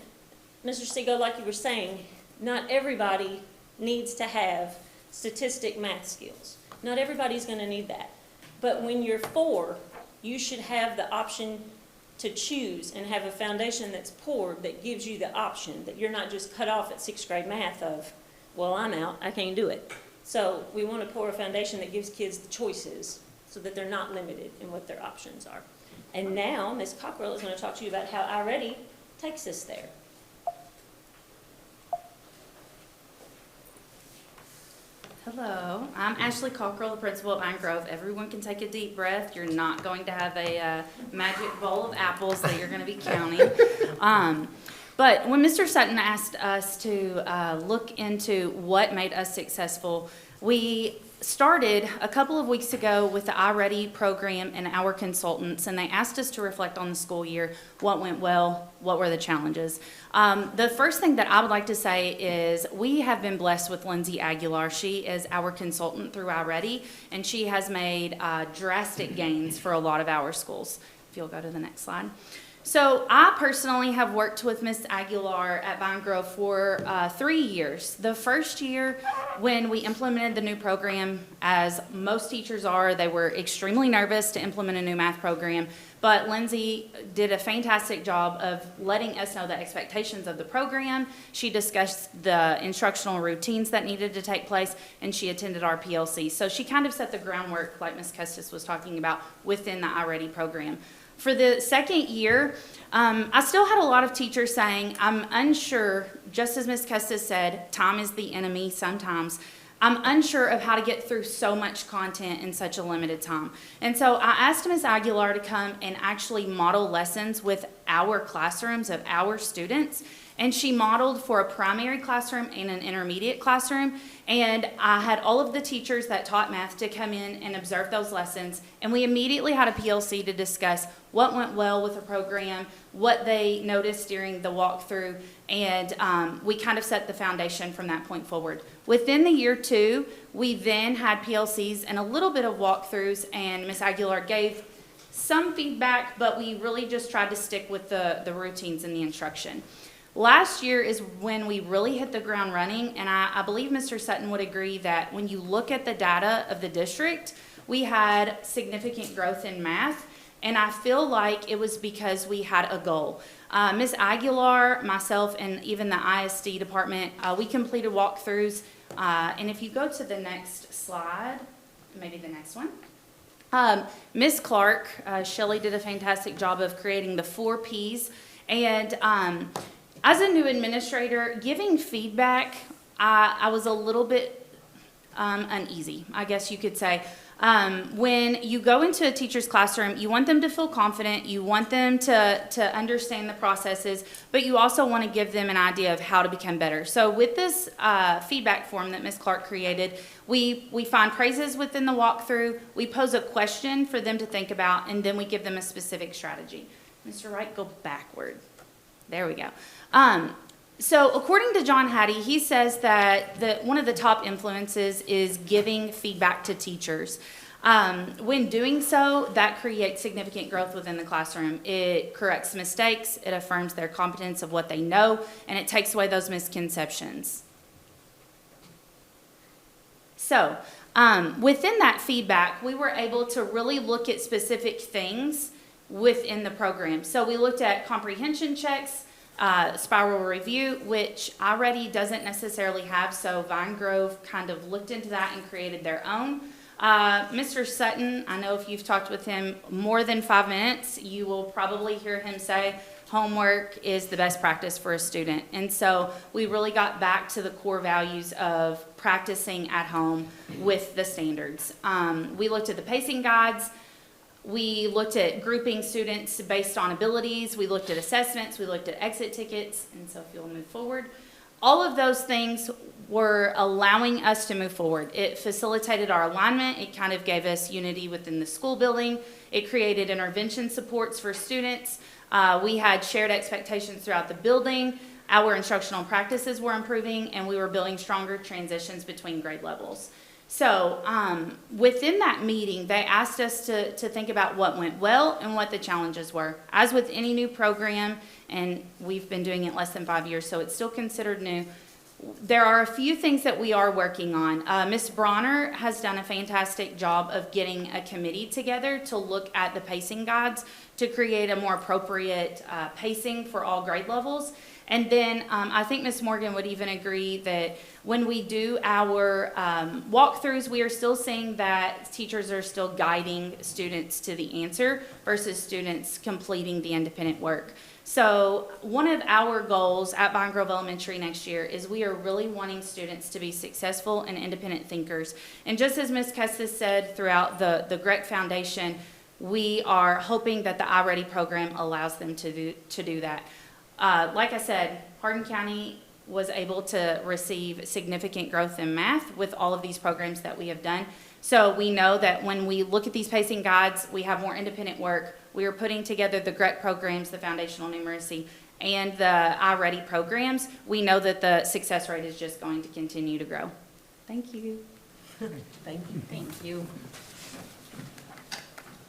Mr. Seago, like you were saying, not everybody needs to have statistic math skills. Not everybody's going to need that. But when you're 4, you should have the option to choose and have a foundation that's poured that gives you the option, that you're not just cut off at 6th grade math of, well, I'm out, I can't do it. So we want to pour a foundation that gives kids the choices so that they're not limited in what their options are. And now Ms. Cockrell is going to talk to you about how iReady takes us there. Hello, I'm Ashley Cockrell, the principal at Pine Grove. Everyone can take a deep breath. You're not going to have a magic bowl of apples that you're going to be counting. But when Mr. Sutton asked us to look into what made us successful, we started a couple of weeks ago with the iReady program and our consultants, and they asked us to reflect on the school year, what went well, what were the challenges. The first thing that I would like to say is we have been blessed with Lindsay Aguilar. She is our consultant through iReady, and she has made drastic gains for a lot of our schools. If you'll go to the next slide. So I personally have worked with Ms. Aguilar at Vine Grove for 3 years. The first year when we implemented the new program, as most teachers are, they were extremely nervous to implement a new math program, but Lindsay did a fantastic job of letting us know the expectations of the program. She discussed the instructional routines that needed to take place, and she attended our PLC. So she kind of set the groundwork, like Ms. Custis was talking about, within the iReady program. For the second year, I still had a lot of teachers saying, I'm unsure, just as Ms. Custis said, time is the enemy sometimes. I'm unsure of how to get through so much content in such a limited time. And so I asked Ms. Aguilar to come and actually model lessons with our classrooms of our students. And she modeled for a primary classroom and an intermediate classroom. And I had all of the teachers that taught math to come in and observe those lessons. And we immediately had a PLC to discuss what went well with the program, what they noticed during the walkthrough, and we kind of set the foundation from that point forward. Within the year 2, we then had PLCs and a little bit of walkthroughs, and Ms. Aguilar gave some feedback, but we really just tried to stick with the routines and the instruction. Last year is when we really hit the ground running, and I believe Mr. Sutton would agree that when you look at the data of the district, we had significant growth in math, and I feel like it was because we had a goal. Ms. Aguilar, myself, and even the ISD department, we completed walkthroughs, and if you go to the next slide, maybe the next one. Ms. Clark, Shelley did a fantastic job of creating the 4 Ps, and as a new administrator, giving feedback, I was a little bit uneasy, I guess you could say. When you go into a teacher's classroom, you want them to feel confident, you want them to understand the processes, but you also want to give them an idea of how to become better. So with this feedback form that Ms. Clark created, we find praises within the walkthrough, we pose a question for them to think about, and then we give them a specific strategy. Mr. Wright, go backward. There we go. So according to John Hattie, he says that one of the top influences is giving feedback to teachers. When doing so, that creates significant growth within the classroom. It corrects mistakes, it affirms their competence of what they know, and it takes away those misconceptions. So within that feedback, we were able to really look at specific things within the program. So we looked at comprehension checks, spiral review, which iReady doesn't necessarily have, so Vine Grove kind of looked into that and created their own. Mr. Sutton, I know if you've talked with him more than 5 minutes, you will probably hear him say homework is the best practice for a student. And so we really got back to the core values of practicing at home with the standards. We looked at the pacing guides. We looked at grouping students based on abilities. We looked at assessments. We looked at exit tickets. And so if you'll move forward. All of those things were allowing us to move forward. It facilitated our alignment. It kind of gave us unity within the school building. It created intervention supports for students. We had shared expectations throughout the building. Our instructional practices were improving, and we were building stronger transitions between grade levels. So within that meeting, they asked us to think about what went well and what the challenges were. As with any new program, and we've been doing it less than 5 years, so it's still considered new, there are a few things that we are working on. Ms. Bronner has done a fantastic job of getting a committee together to look at the pacing guides to create a more appropriate pacing for all grade levels. And then I think Ms. Morgan would even agree that when we do our walkthroughs, we are still seeing that teachers are still guiding students to the answer versus students completing the independent work. So one of our goals at Vine Grove Elementary next year is we are really wanting students to be successful and independent thinkers. And just as Ms. Custis said throughout the Grec Foundation, we are hoping that the iReady program allows them to do that. Like I said, Hardin County was able to receive significant growth in math with all of these programs that we have done. So we know that when we look at these pacing guides, we have more independent work. We are putting together the GREC programs, the foundational numeracy, and the iReady programs. We know that the success rate is just going to continue to grow. Thank you. Thank you. Thank you.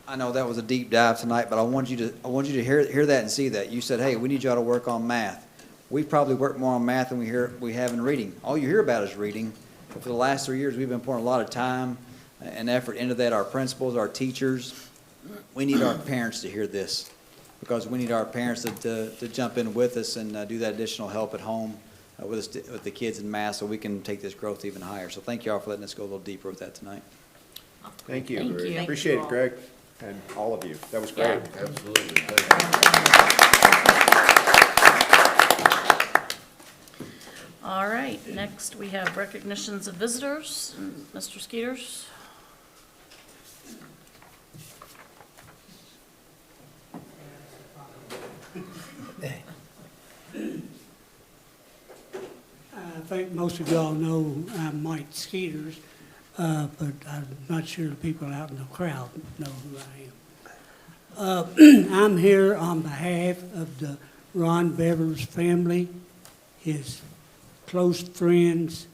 I know that was a deep dive tonight, but I want you to hear that and see that. You said, hey, we need y'all to work on math. We probably work more on math than we have in reading. All you hear about is reading. But for the last 3 years, we've been pouring a lot of time and effort into that. Our principals, our teachers. We need our parents to hear this, because we need our parents to jump in with us and do that additional help at home with the kids in math, so we can take this growth even higher. So thank you all for letting us go a little deeper with that tonight. Thank you. Thank you. Appreciate it, Greg, and all of you. That was great. Absolutely. Thank you. All right, next we have recognitions of visitors. Mr. Skeeters? I think most of y'all know I'm Mike Skeeters, but I'm not sure the people out in the crowd know who I am. I'm here on behalf of the Ron Bevers family, his close friends,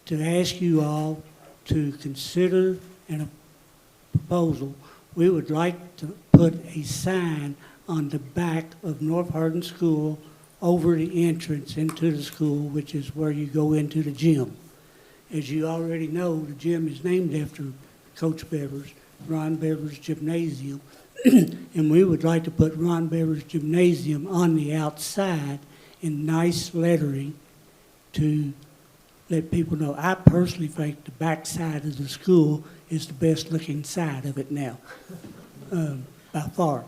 to ask you all to consider a proposal. We would like to put a sign on the back of North Hardin School over the entrance into the school, which is where you go into the gym. As you already know, the gym is named after Coach Bevers, Ron Bevers Gymnasium. And we would like to put Ron Bevers Gymnasium on the outside in nice lettering to let people know. I personally think the back side of the school is the best looking side of it now, by far.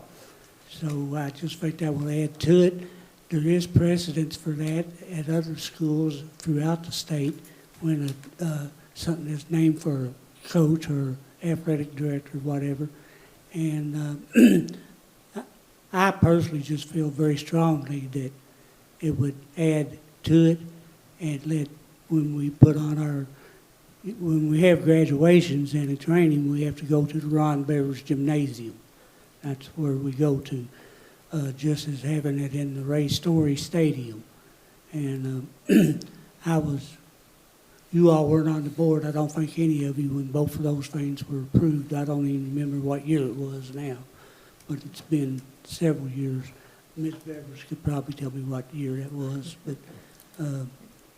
So I just think that will add to it. There is precedence for that at other schools throughout the state when something is named for a coach or athletic director or whatever. And I personally just feel very strongly that it would add to it and let, when we have graduations and a training, we have to go to the Ron Bevers Gymnasium. That's where we go to, just as having it in the Ray Story Stadium. And you all weren't on the board, I don't think any of you, when both of those things were approved. I don't even remember what year it was now, but it's been several years. Ms. Bevers could probably tell me what year that was,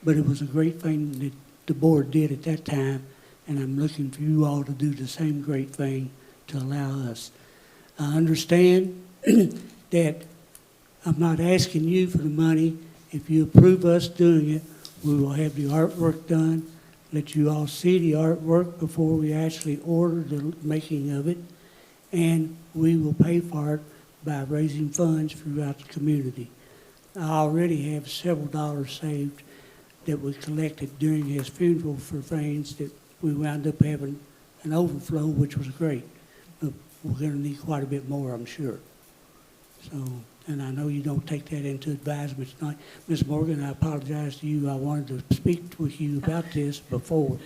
but it was a great thing that the board did at that time, and I'm looking for you all to do the same great thing to allow us. I understand that I'm not asking you for the money. If you approve us doing it, we will have the artwork done, let you all see the artwork before we actually order the making of it, and we will pay for it by raising funds throughout the community. I already have several dollars saved that we collected during his funeral for things that we wound up having an overflow, which was great. But we're going to need quite a bit more, I'm sure. So, and I know you don't take that into advisement tonight. Ms. Morgan, I apologize to you. I wanted to speak with you about this before,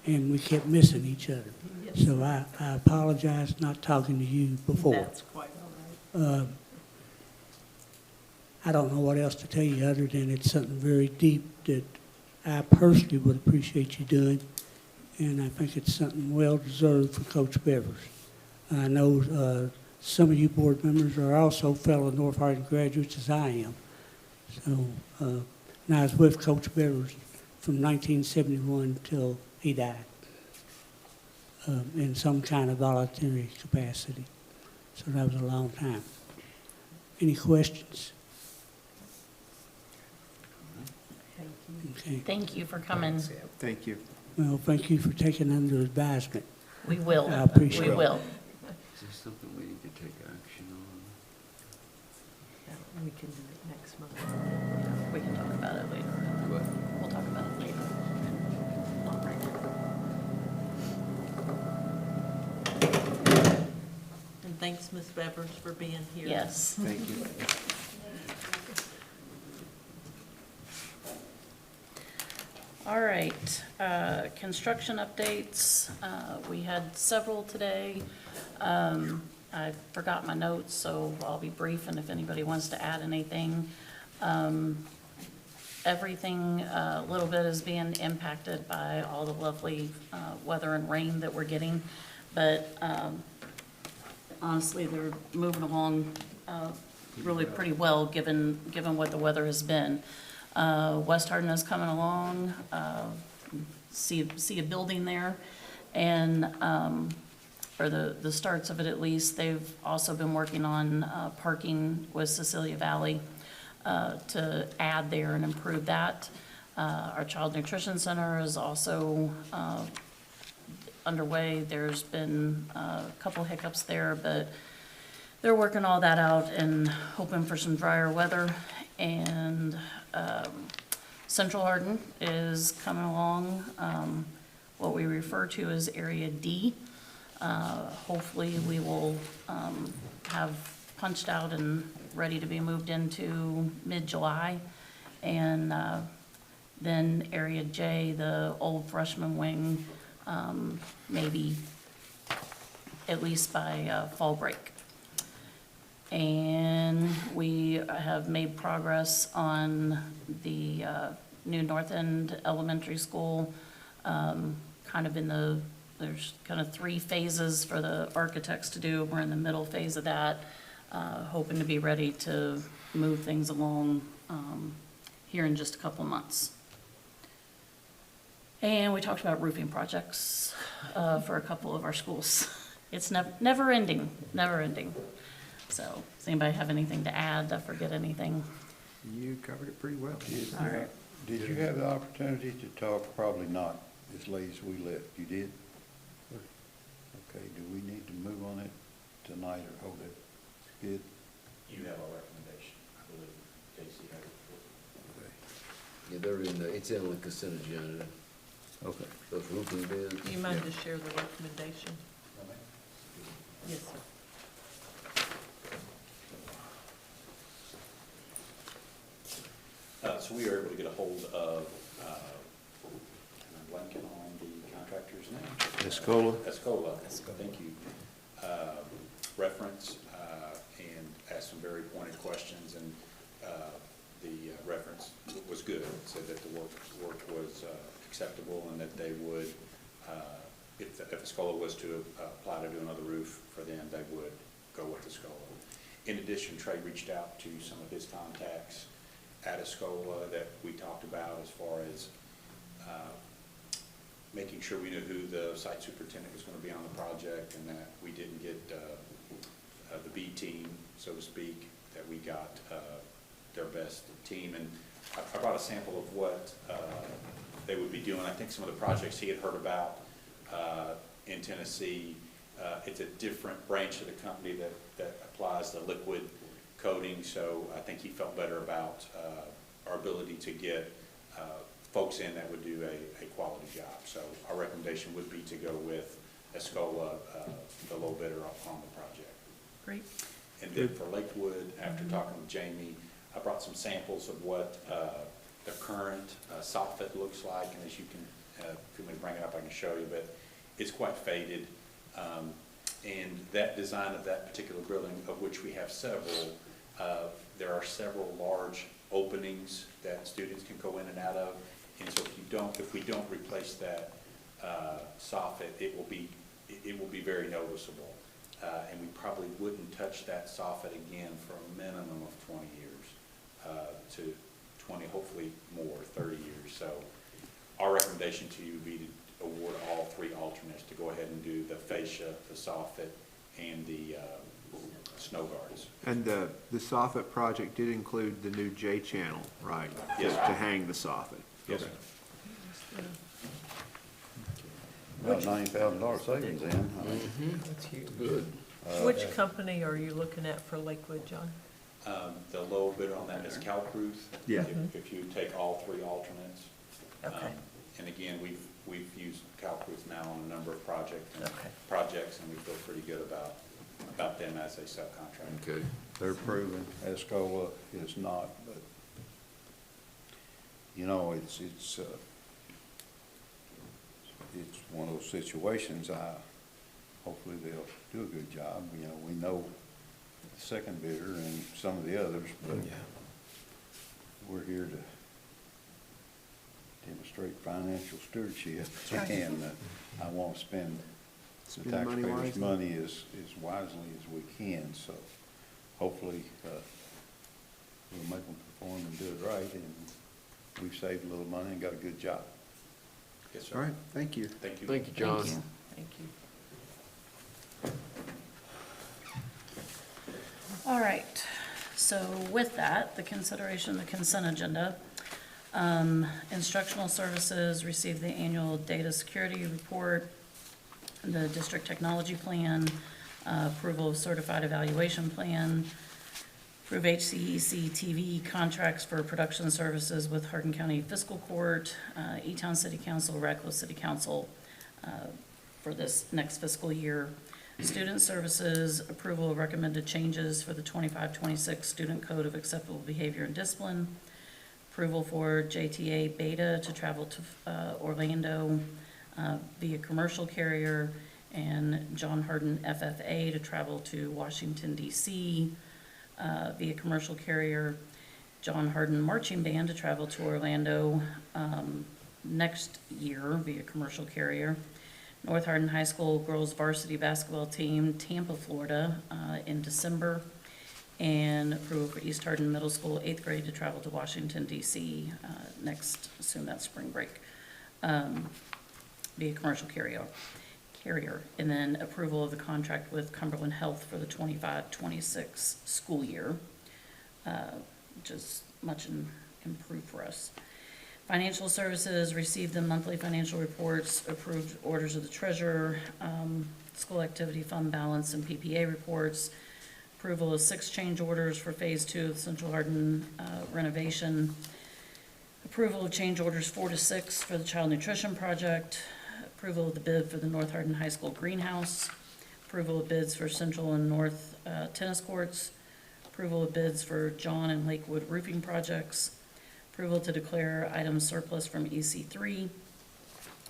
and we kept missing each other. Yes. So I apologize not talking to you before. That's quite all right. I don't know what else to tell you other than it's something very deep that I personally would appreciate you doing, and I think it's something well-deserved for Coach Bevers. I know some of you board members are also fellow North Hardin graduates, as I am. So, and I was with Coach Bevers from 1971 till he died in some kind of voluntary capacity. So that was a long time. Any questions? Okay. Thank you for coming. Thank you. Well, thank you for taking under advisement. We will. I appreciate it. We will. Is there something we need to take action on? We can do it next month. We can talk about it later. What? We'll talk about it later. Not right now. And thanks, Ms. Bevers, for being here. Yes. Thank you. right, construction updates, we had several today. I forgot my notes, so I'll be brief, and if anybody wants to add anything. Everything, a little bit is being impacted by all the lovely weather and rain that we're getting, but honestly, they're moving along really pretty well, given what the weather has been. West Hardin is coming along, see a building there, and, or the starts of it at least. They've also been working on parking with Cecilia Valley to add there and improve that. Our Child Nutrition Center is also underway. There's been a couple hiccups there, but they're working all that out and hoping for some drier weather. And Central Hardin is coming along, what we refer to as Area D. Hopefully, we will have punched out and ready to be moved into mid-July. And then Area J, the old freshman wing, maybe at least by fall break. And we have made progress on the new North End Elementary School, kind of there's kind of 3 phases for the architects to do. We're in the middle phase of that, hoping to be ready to move things along here in just a couple months. And we talked about roofing projects for a couple of our schools. It's never ending. So, does anybody have anything to add? Did I forget anything? You covered it pretty well. All right. Did you have the opportunity to talk? Probably not as late as we left. You did? Okay, do we need to move on it tonight or hold it? Good? You have a recommendation, I believe, Casey had it. Yeah, it's in the consent agenda. Okay. Those roofing bids. Do you mind to share the recommendation? Yes, sir. So we are able to get a hold of, I'm blanking on the contractor's name. Escola? Escola, thank you. Reference, and asked some very pointed questions, and the reference was good. Said that the work was acceptable, and that they would, if Escola was to apply to do another roof for them, they would go with Escola. In addition, Trey reached out to some of his contacts at Escola that we talked about as far as making sure we knew who the site superintendent was going to be on the project, and that we didn't get the B team, so to speak, that we got their best team. And I brought a sample of what they would be doing. I think some of the projects he had heard about in Tennessee, it's a different branch of the company that applies the liquid coating, so I think he felt better about our ability to get folks in that would do a quality job. So our recommendation would be to go with Escola, the low bidder on the project. Great. And then for Lakewood, after talking with Jamie, I brought some samples of what the current soffit looks like, and as you can, if you want to bring it up, I can show you, but it's quite faded. And that design of that particular building, of which we have several, there are several large openings that students can go in and out of. And so if we don't replace that soffit, it will be very noticeable. And we probably wouldn't touch that soffit again for a minimum of 20 years, to 20, hopefully more, 30 years. So our recommendation to you would be to award all 3 alternates to go ahead and do the fascia, the soffit, and the snow guards. And the soffit project did include the new J channel, right? Yes. To hang the soffit. Yes, Okay. sir. About $90,000 savings then. I mean, That's huge. Good. Which company are you looking at for Lakewood, John? The low bidder on that is Calcruth. Yeah. If you take all 3 alternates. Okay. And again, we've used Calcruth now on a number of projects, and we feel pretty good about them as a subcontractor. Okay. they're proven. Escola is not, but, you know, it's one of those situations, hopefully they'll do a good job. You know, we know the second bidder and some of the others, but we're here to demonstrate financial stewardship. And I want to spend the Spend money taxpayers' wisely. money as wisely as we can, so hopefully, we'll make them perform and do it right, and we've saved a little money and got a good job. Yes, All sir. right, thank you. Thank you. Thank you, John. Thank you. Thank you. All right, so with that, the consideration of the consent agenda. Instructional services received the annual data security report, the district technology plan, approval of certified evaluation plan, approve HCEC-TV contracts for production services with Hardin County Fiscal Court, Etown City Council, Radcliffe City Council for this next fiscal year. Student services, approval of recommended changes for the 25-26 Student Code of Acceptable Behavior and Discipline. Approval for JTA Beta to travel to Orlando via commercial carrier, and John Hardin FFA to travel to Washington DC via commercial carrier. John Hardin Marching Band to travel to Orlando next year via commercial carrier. North Hardin High School girls varsity basketball team, Tampa, Florida, in December. And approval for East Hardin Middle School, 8th grade, to travel to Washington DC next, assume that's spring break, via commercial carrier. And then approval of the contract with Cumberland Health for the 25-26 school year, which is much improved for us. Financial services received the monthly financial reports, approved orders of the treasurer, school activity fund balance and PPA reports, approval of 6 change orders for Phase 2 of the Central Hardin renovation, approval of change orders 4 to 6 for the child nutrition project, approval of the bid for the North Hardin High School greenhouse, approval of bids for Central and North tennis courts, approval of bids for John and Lakewood roofing projects, approval to declare items surplus from EC3,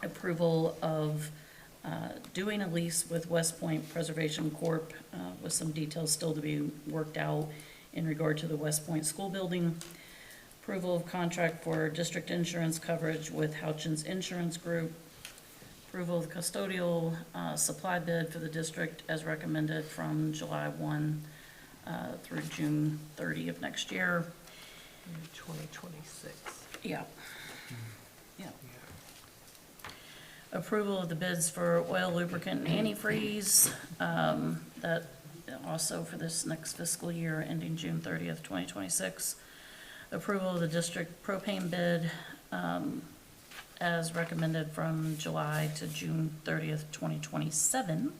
approval of doing a lease with West Point Preservation Corp. With some details still to be worked out in regard to the West Point School Building, approval of contract for district insurance coverage with Houchins Insurance Group, approval of the custodial supply bid for the district as recommended from July 1 through June 30 of next year. 2026. Yeah. Yeah. Approval of the bids for oil, lubricant, and antifreeze, that also for this next fiscal year ending June 30th, 2026. Approval of the district propane bid, as recommended from July to June 30th, 2027.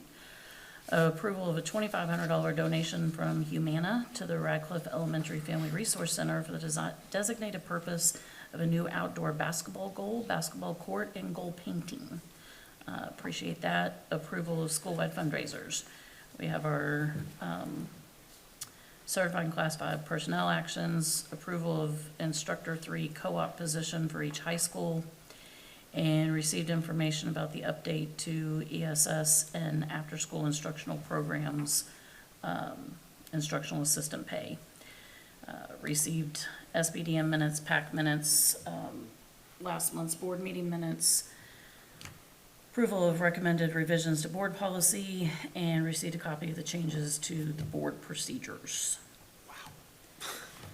Approval of a $2,500 donation from Humana to the Radcliffe Elementary Family Resource Center for the designated purpose of a new outdoor basketball goal, basketball court, and goal painting. Appreciate that. Approval of school-wide fundraisers. We have our certified and classified personnel actions, approval of instructor 3 co-op position for each high school, and received information about the update to ESS and after-school instructional programs, instructional assistant pay. Received SBDM minutes, PAC minutes, last month's board meeting minutes, approval of recommended revisions to board policy, and received a copy of the changes to the board procedures.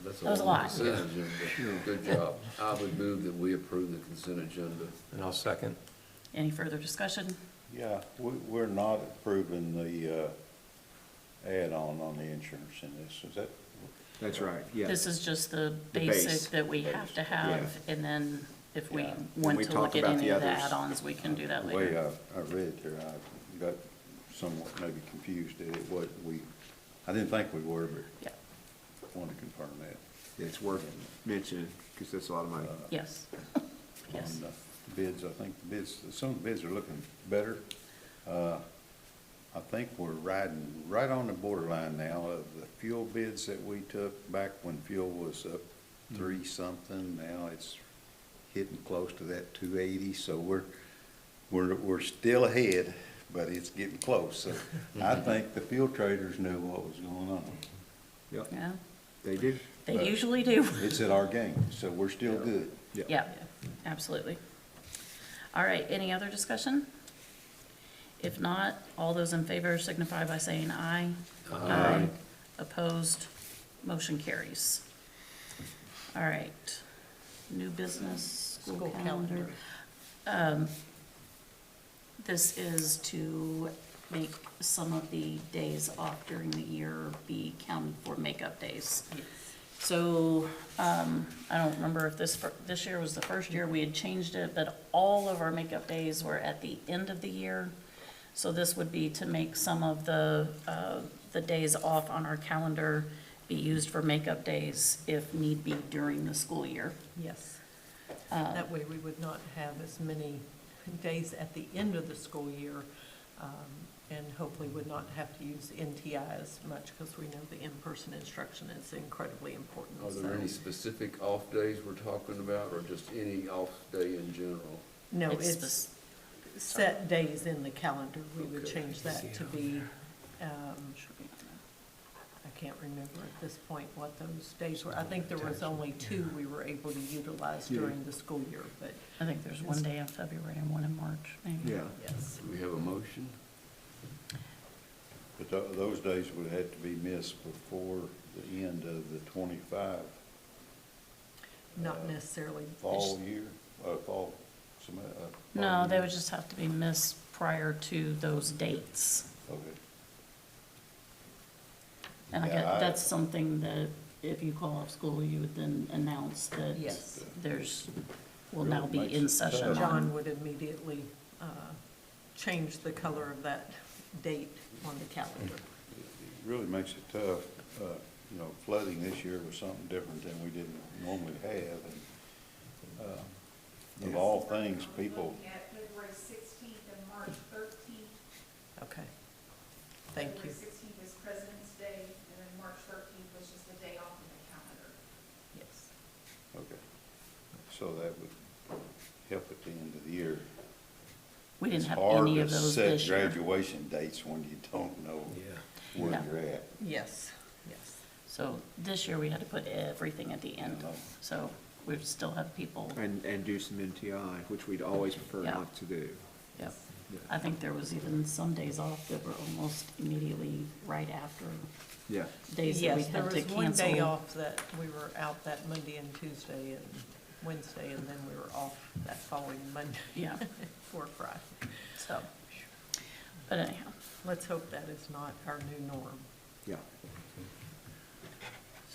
That's That was a all on lot. the consent agenda. Good job. I would move that we approve the consent agenda. And I'll second. Any further discussion? Yeah, we're not approving the add-on on the insurance in this, is that? That's right, yeah. This is just the The base. basic that we have to have, and then if we Yeah. want we to talked look at about any the of the others. add-ons, we can do that The way later. I read it there, I got somewhat maybe confused at it, I didn't think we were, but Yeah, wanted to confirm that. It's worth mentioning, because that's a lot of money. yes, yes. On the bids, I think some of the bids are looking better. I think we're riding right on the borderline now of the fuel bids that we took back when fuel was up 3-something. Now it's hitting close to that 280, so we're still ahead, but it's getting close. So I think the field traders knew what was going on. Yeah, They do. they But usually do. It's at our game, so we're still good. Yeah, absolutely. All right, any other discussion? If not, all those in favor signify by saying aye. Aye. Opposed, motion carries. All right, new business, school School calendar. This is to make some of the days off during the year be counted for makeup days. Yes. So, I don't remember if this year was the first year we had changed it, but all of our makeup days were at the end of the year. So this would be to make some of the days off on our calendar be used for makeup days if need be during the school year. Yes. That way we would not have as many days at the end of the school year, and hopefully would not have to use NTI as much, because we know the in-person instruction is incredibly important. Are there any specific off days we're talking about, or just any off day in general? No, It's it's set days in the calendar. We would Okay. change that to be, I can't remember at this point what those days were. I think there was only 2 we were able to utilize during the school year, but I think there's one day in February and one in March, maybe. Yeah. yes. Do we have a motion? But those days would have to be missed before the end of the 25 Not necessarily. fall year, fall. No, they would just have to be missed prior to those dates. Okay. And I Yeah, guess that's something that if you call off school, you would then announce that Yes. will Really now be makes in it session tough. John on. would immediately change the color of that date on the calendar. It really makes it tough. You know, flooding this year was something different than we didn't normally have. And of all things, people, Looking at February 16th and March 13th. Okay. Thank you. February 16th is President's Day, and then March 13th was just a day off in the calendar. Yes. okay, so that would help at the end of the year. We didn't have any of those this It's hard year. to set graduation dates when you don't know where Yeah. you're at. Yes, yes. So this year we had to put everything at the end. I know. So we still have people, And do some NTI, which we'd always prefer Yeah. not to do. yep. I think there was even some days off that were almost immediately right after Yeah. days that we Yes, there had to was cancel. one day off that we were out that Monday and Tuesday and Wednesday, and then we were off that following Monday. Yeah. For Friday. So, but anyhow, Let's hope that is not our new norm. Yeah.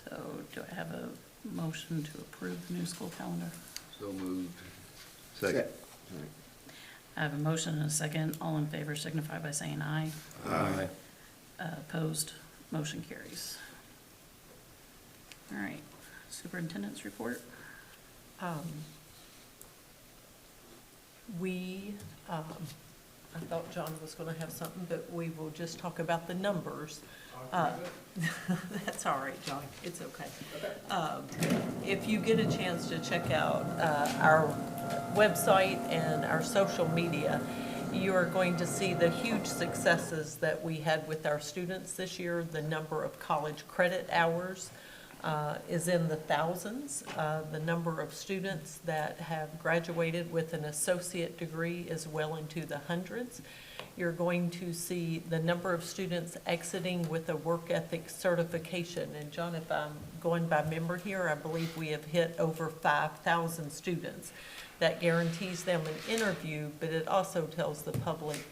so do I have a motion to approve the new school calendar? So moved. Second. All right. I have a motion and a second. All in favor signify by saying aye. Aye. Opposed, motion carries. All right, superintendent's report. I thought John was going to have something, but we will just talk about the numbers. That's all right, John, it's okay. If you get a chance to check out our website and our social media, you are going to see the huge successes that we had with our students this year. The number of college credit hours is in the thousands. The number of students that have graduated with an associate degree is well into the hundreds. You're going to see the number of students exiting with a work ethic certification. And John, if I'm going by memory here, I believe we have hit over 5,000 students. That guarantees them an interview, but it also tells the public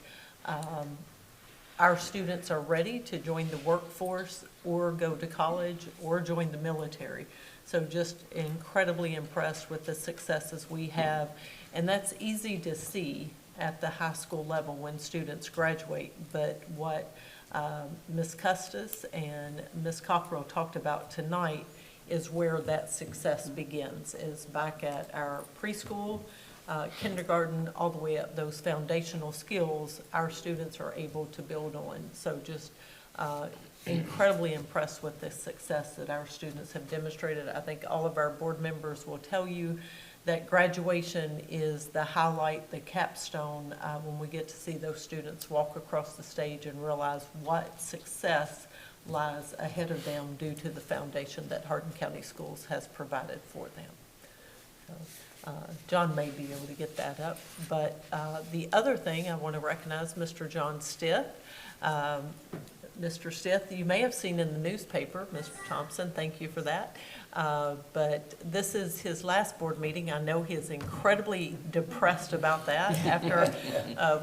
our students are ready to join the workforce or go to college or join the military. So just incredibly impressed with the successes we have. And that's easy to see at the high school level when students graduate. But what Ms. Custis and Ms. Cockrell talked about tonight is where that success begins, is back at our preschool, kindergarten, all the way up. Those foundational skills our students are able to build on. So just incredibly impressed with the success that our students have demonstrated. I think all of our board members will tell you that graduation is the highlight, the capstone, when we get to see those students walk across the stage and realize what success lies ahead of them due to the foundation that Hardin County Schools has provided for them. So, John may be able to get that up, but the other thing, I want to recognize Mr. John Stith. Mr. Stith, you may have seen in the newspaper, Mr. Thompson, thank you for that. But this is his last board meeting. I know he is incredibly depressed about that after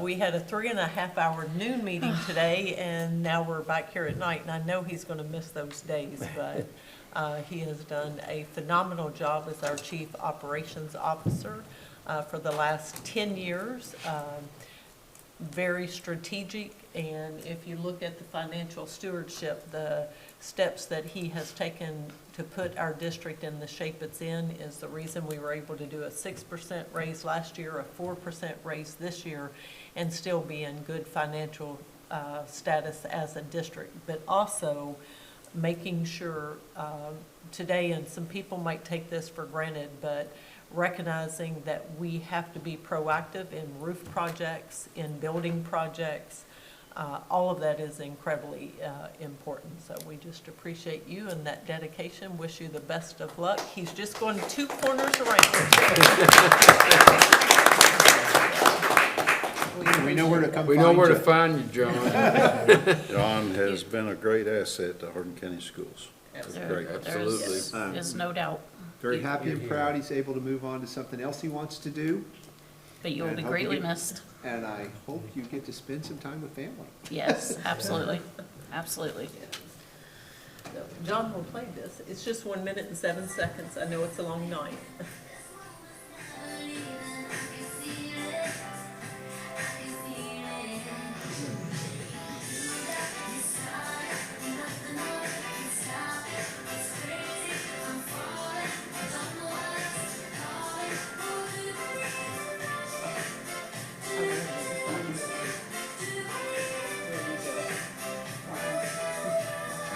we had a 3.5-hour noon meeting today, and now we're back here at night, and I know he's going to miss those days, but he has done a phenomenal job as our Chief Operations Officer for the last 10 years. Very strategic, and if you look at the financial stewardship, the steps that he has taken to put our district in the shape it's in is the reason we were able to do a 6% raise last year, a 4% raise this year, and still be in good financial status as a district. But also making sure today, and some people might take this for granted, but recognizing that we have to be proactive in roof projects, in building projects. All of that is incredibly important. So we just appreciate you and that dedication. Wish you the best of luck. He's just going 2 corners around. We know where to come. We know where to find you, John. John has been a great asset to Hardin County Schools. Great, absolutely. There's no doubt. Very happy and proud he's able to move on to something else he wants to do. But you will And be hope greatly you- missed. And I hope you get to spend some time with family. Yes, absolutely, absolutely. So John will play this. It's just 1 minute and 7 seconds. I know it's a long night.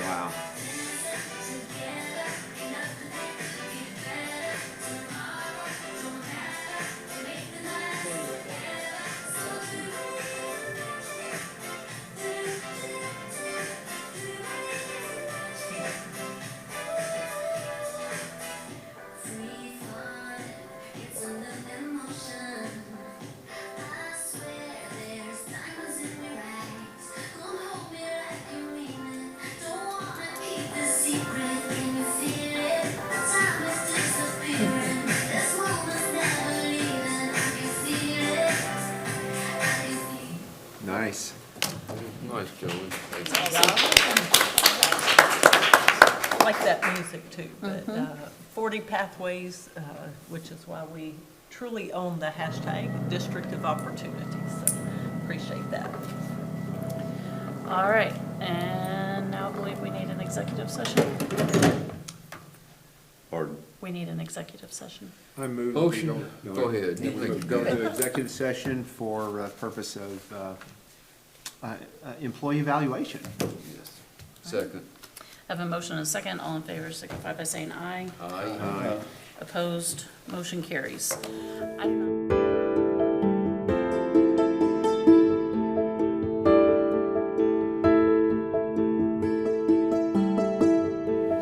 Wow. Nice. Nice, Joey. I like that music too, but 40 Pathways, which is why we truly own the hashtag District of Opportunity, so appreciate that. All right, and now I believe we need an executive session. Pardon? We need an executive session. I move. Motion. Go ahead. That we go to executive session for purpose of employee evaluation. Yes. Second. Have a motion and a second. All in favor signify by saying aye. Aye. Opposed, motion carries. Item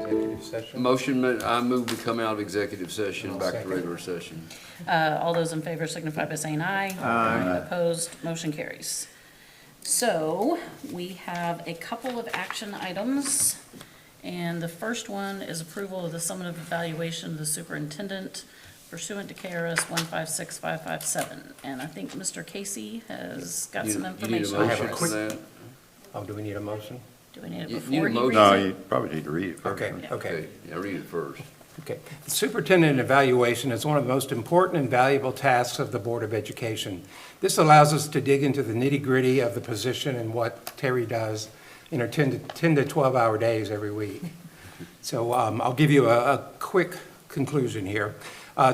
Executive session? Motion, I move to come out of executive session, back to regular session. All those in favor signify by saying aye. Aye. Opposed, motion carries. So, we have a couple of action items, and the first one is approval of the summative evaluation of the superintendent pursuant to KRS 156557. And I think Mr. Casey has got some You need a information. I have a motion quick- for that? Oh, do we need a motion? Do we need it You before need a he motion. reads No, it? you probably need to read it first. Okay, huh? okay. Yeah, read it first. Okay. The superintendent evaluation is one of the most important and valuable tasks of the Board of Education. This allows us to dig into the nitty-gritty of the position and what Terry does in her 10 to 12-hour days every week. So I'll give you a quick conclusion here.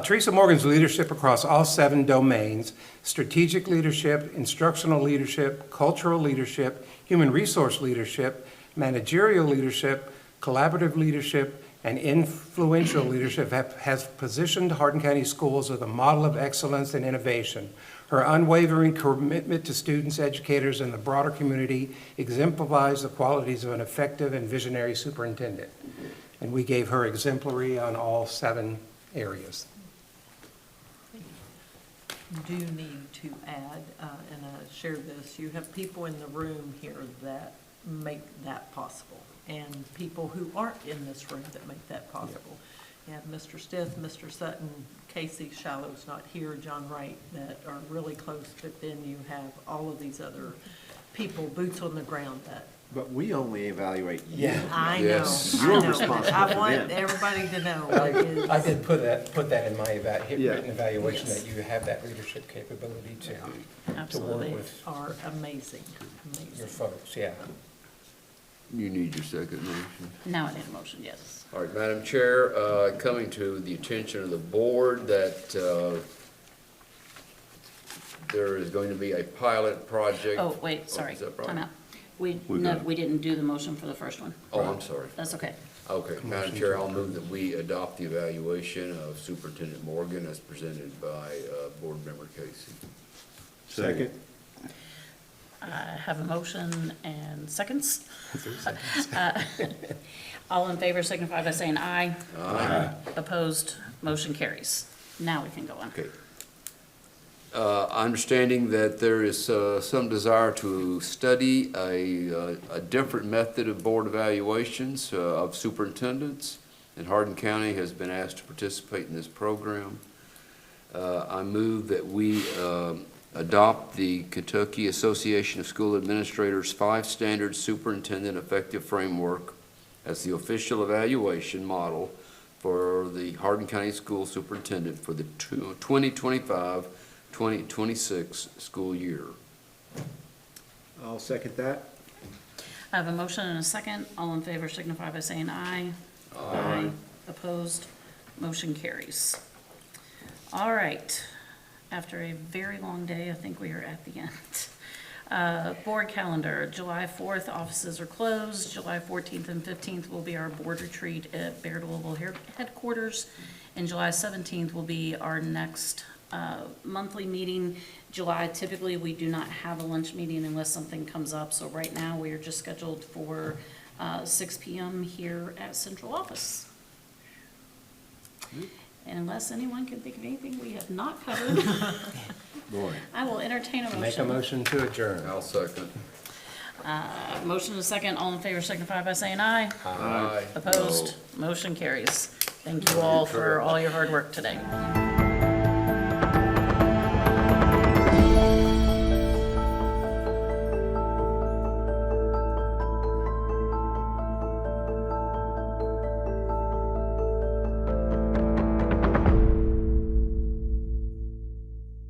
Teresa Morgan's leadership across all 7 domains, strategic leadership, instructional leadership, cultural leadership, human resource leadership, managerial leadership, collaborative leadership, and influential leadership has positioned Hardin County Schools as a model of excellence and innovation. Her unwavering commitment to students, educators, and the broader community exemplifies the qualities of an effective and visionary superintendent. And we gave her exemplary on all 7 areas. Do need to add, and I share this, you have people in the room here that make that possible, and people who aren't in this room that make that possible. You have Mr. Stith, Mr. Sutton, Casey Shallow's not here, John Wright, that are really close, but then you have all of these other people, boots on the ground that. But we only evaluate you. Yeah. I know, Yes. I You're know. responsible I for want them. everybody to know. it is- I did put that in my Yeah. written evaluation, Yes. that you have that leadership capability to work Absolutely. with Are amazing, your amazing. folks, yeah. You need your second motion. Now I need a motion, yes. All right, Madam Chair, coming to the attention of the board that there is going to be a pilot project. Oh, wait, sorry, is that right? time out. We got it. didn't do the motion for the first one. Oh, I'm sorry. That's okay. Okay, Madam Chair, I'll move that we adopt the evaluation of Superintendent Morgan as presented by Board Member Casey. Second. I have a motion and seconds. All in favor signify by saying aye. Aye. Opposed, motion carries. Now we can go on. Okay. Understanding that there is some desire to study a different method of board evaluations of superintendents, and Hardin County has been asked to participate in this program. I move that we adopt the Kentucky Association of School Administrators 5-Standard Superintendent Effective Framework as the official evaluation model for the Hardin County School Superintendent for the 2025-2026 school year. I'll second that. I have a motion and a second. All in favor signify by saying aye. Aye. Opposed, motion carries. All right. After a very long day, I think we are at the end. Board calendar, July 4th, offices are closed. July 14th and 15th will be our board retreat at Baird Louisville headquarters. And July 17th will be our next monthly meeting. July, typically, we do not have a lunch meeting unless something comes up. So right now, we are just scheduled for 6 p.m. here at Central Office. And unless anyone can think of anything we have not covered, Boy. I will entertain a motion. Make a motion to adjourn. I'll second. Motion and a second. All in favor signify by saying aye. Aye. Opposed? Motion carries. Thank you all for all your hard work today.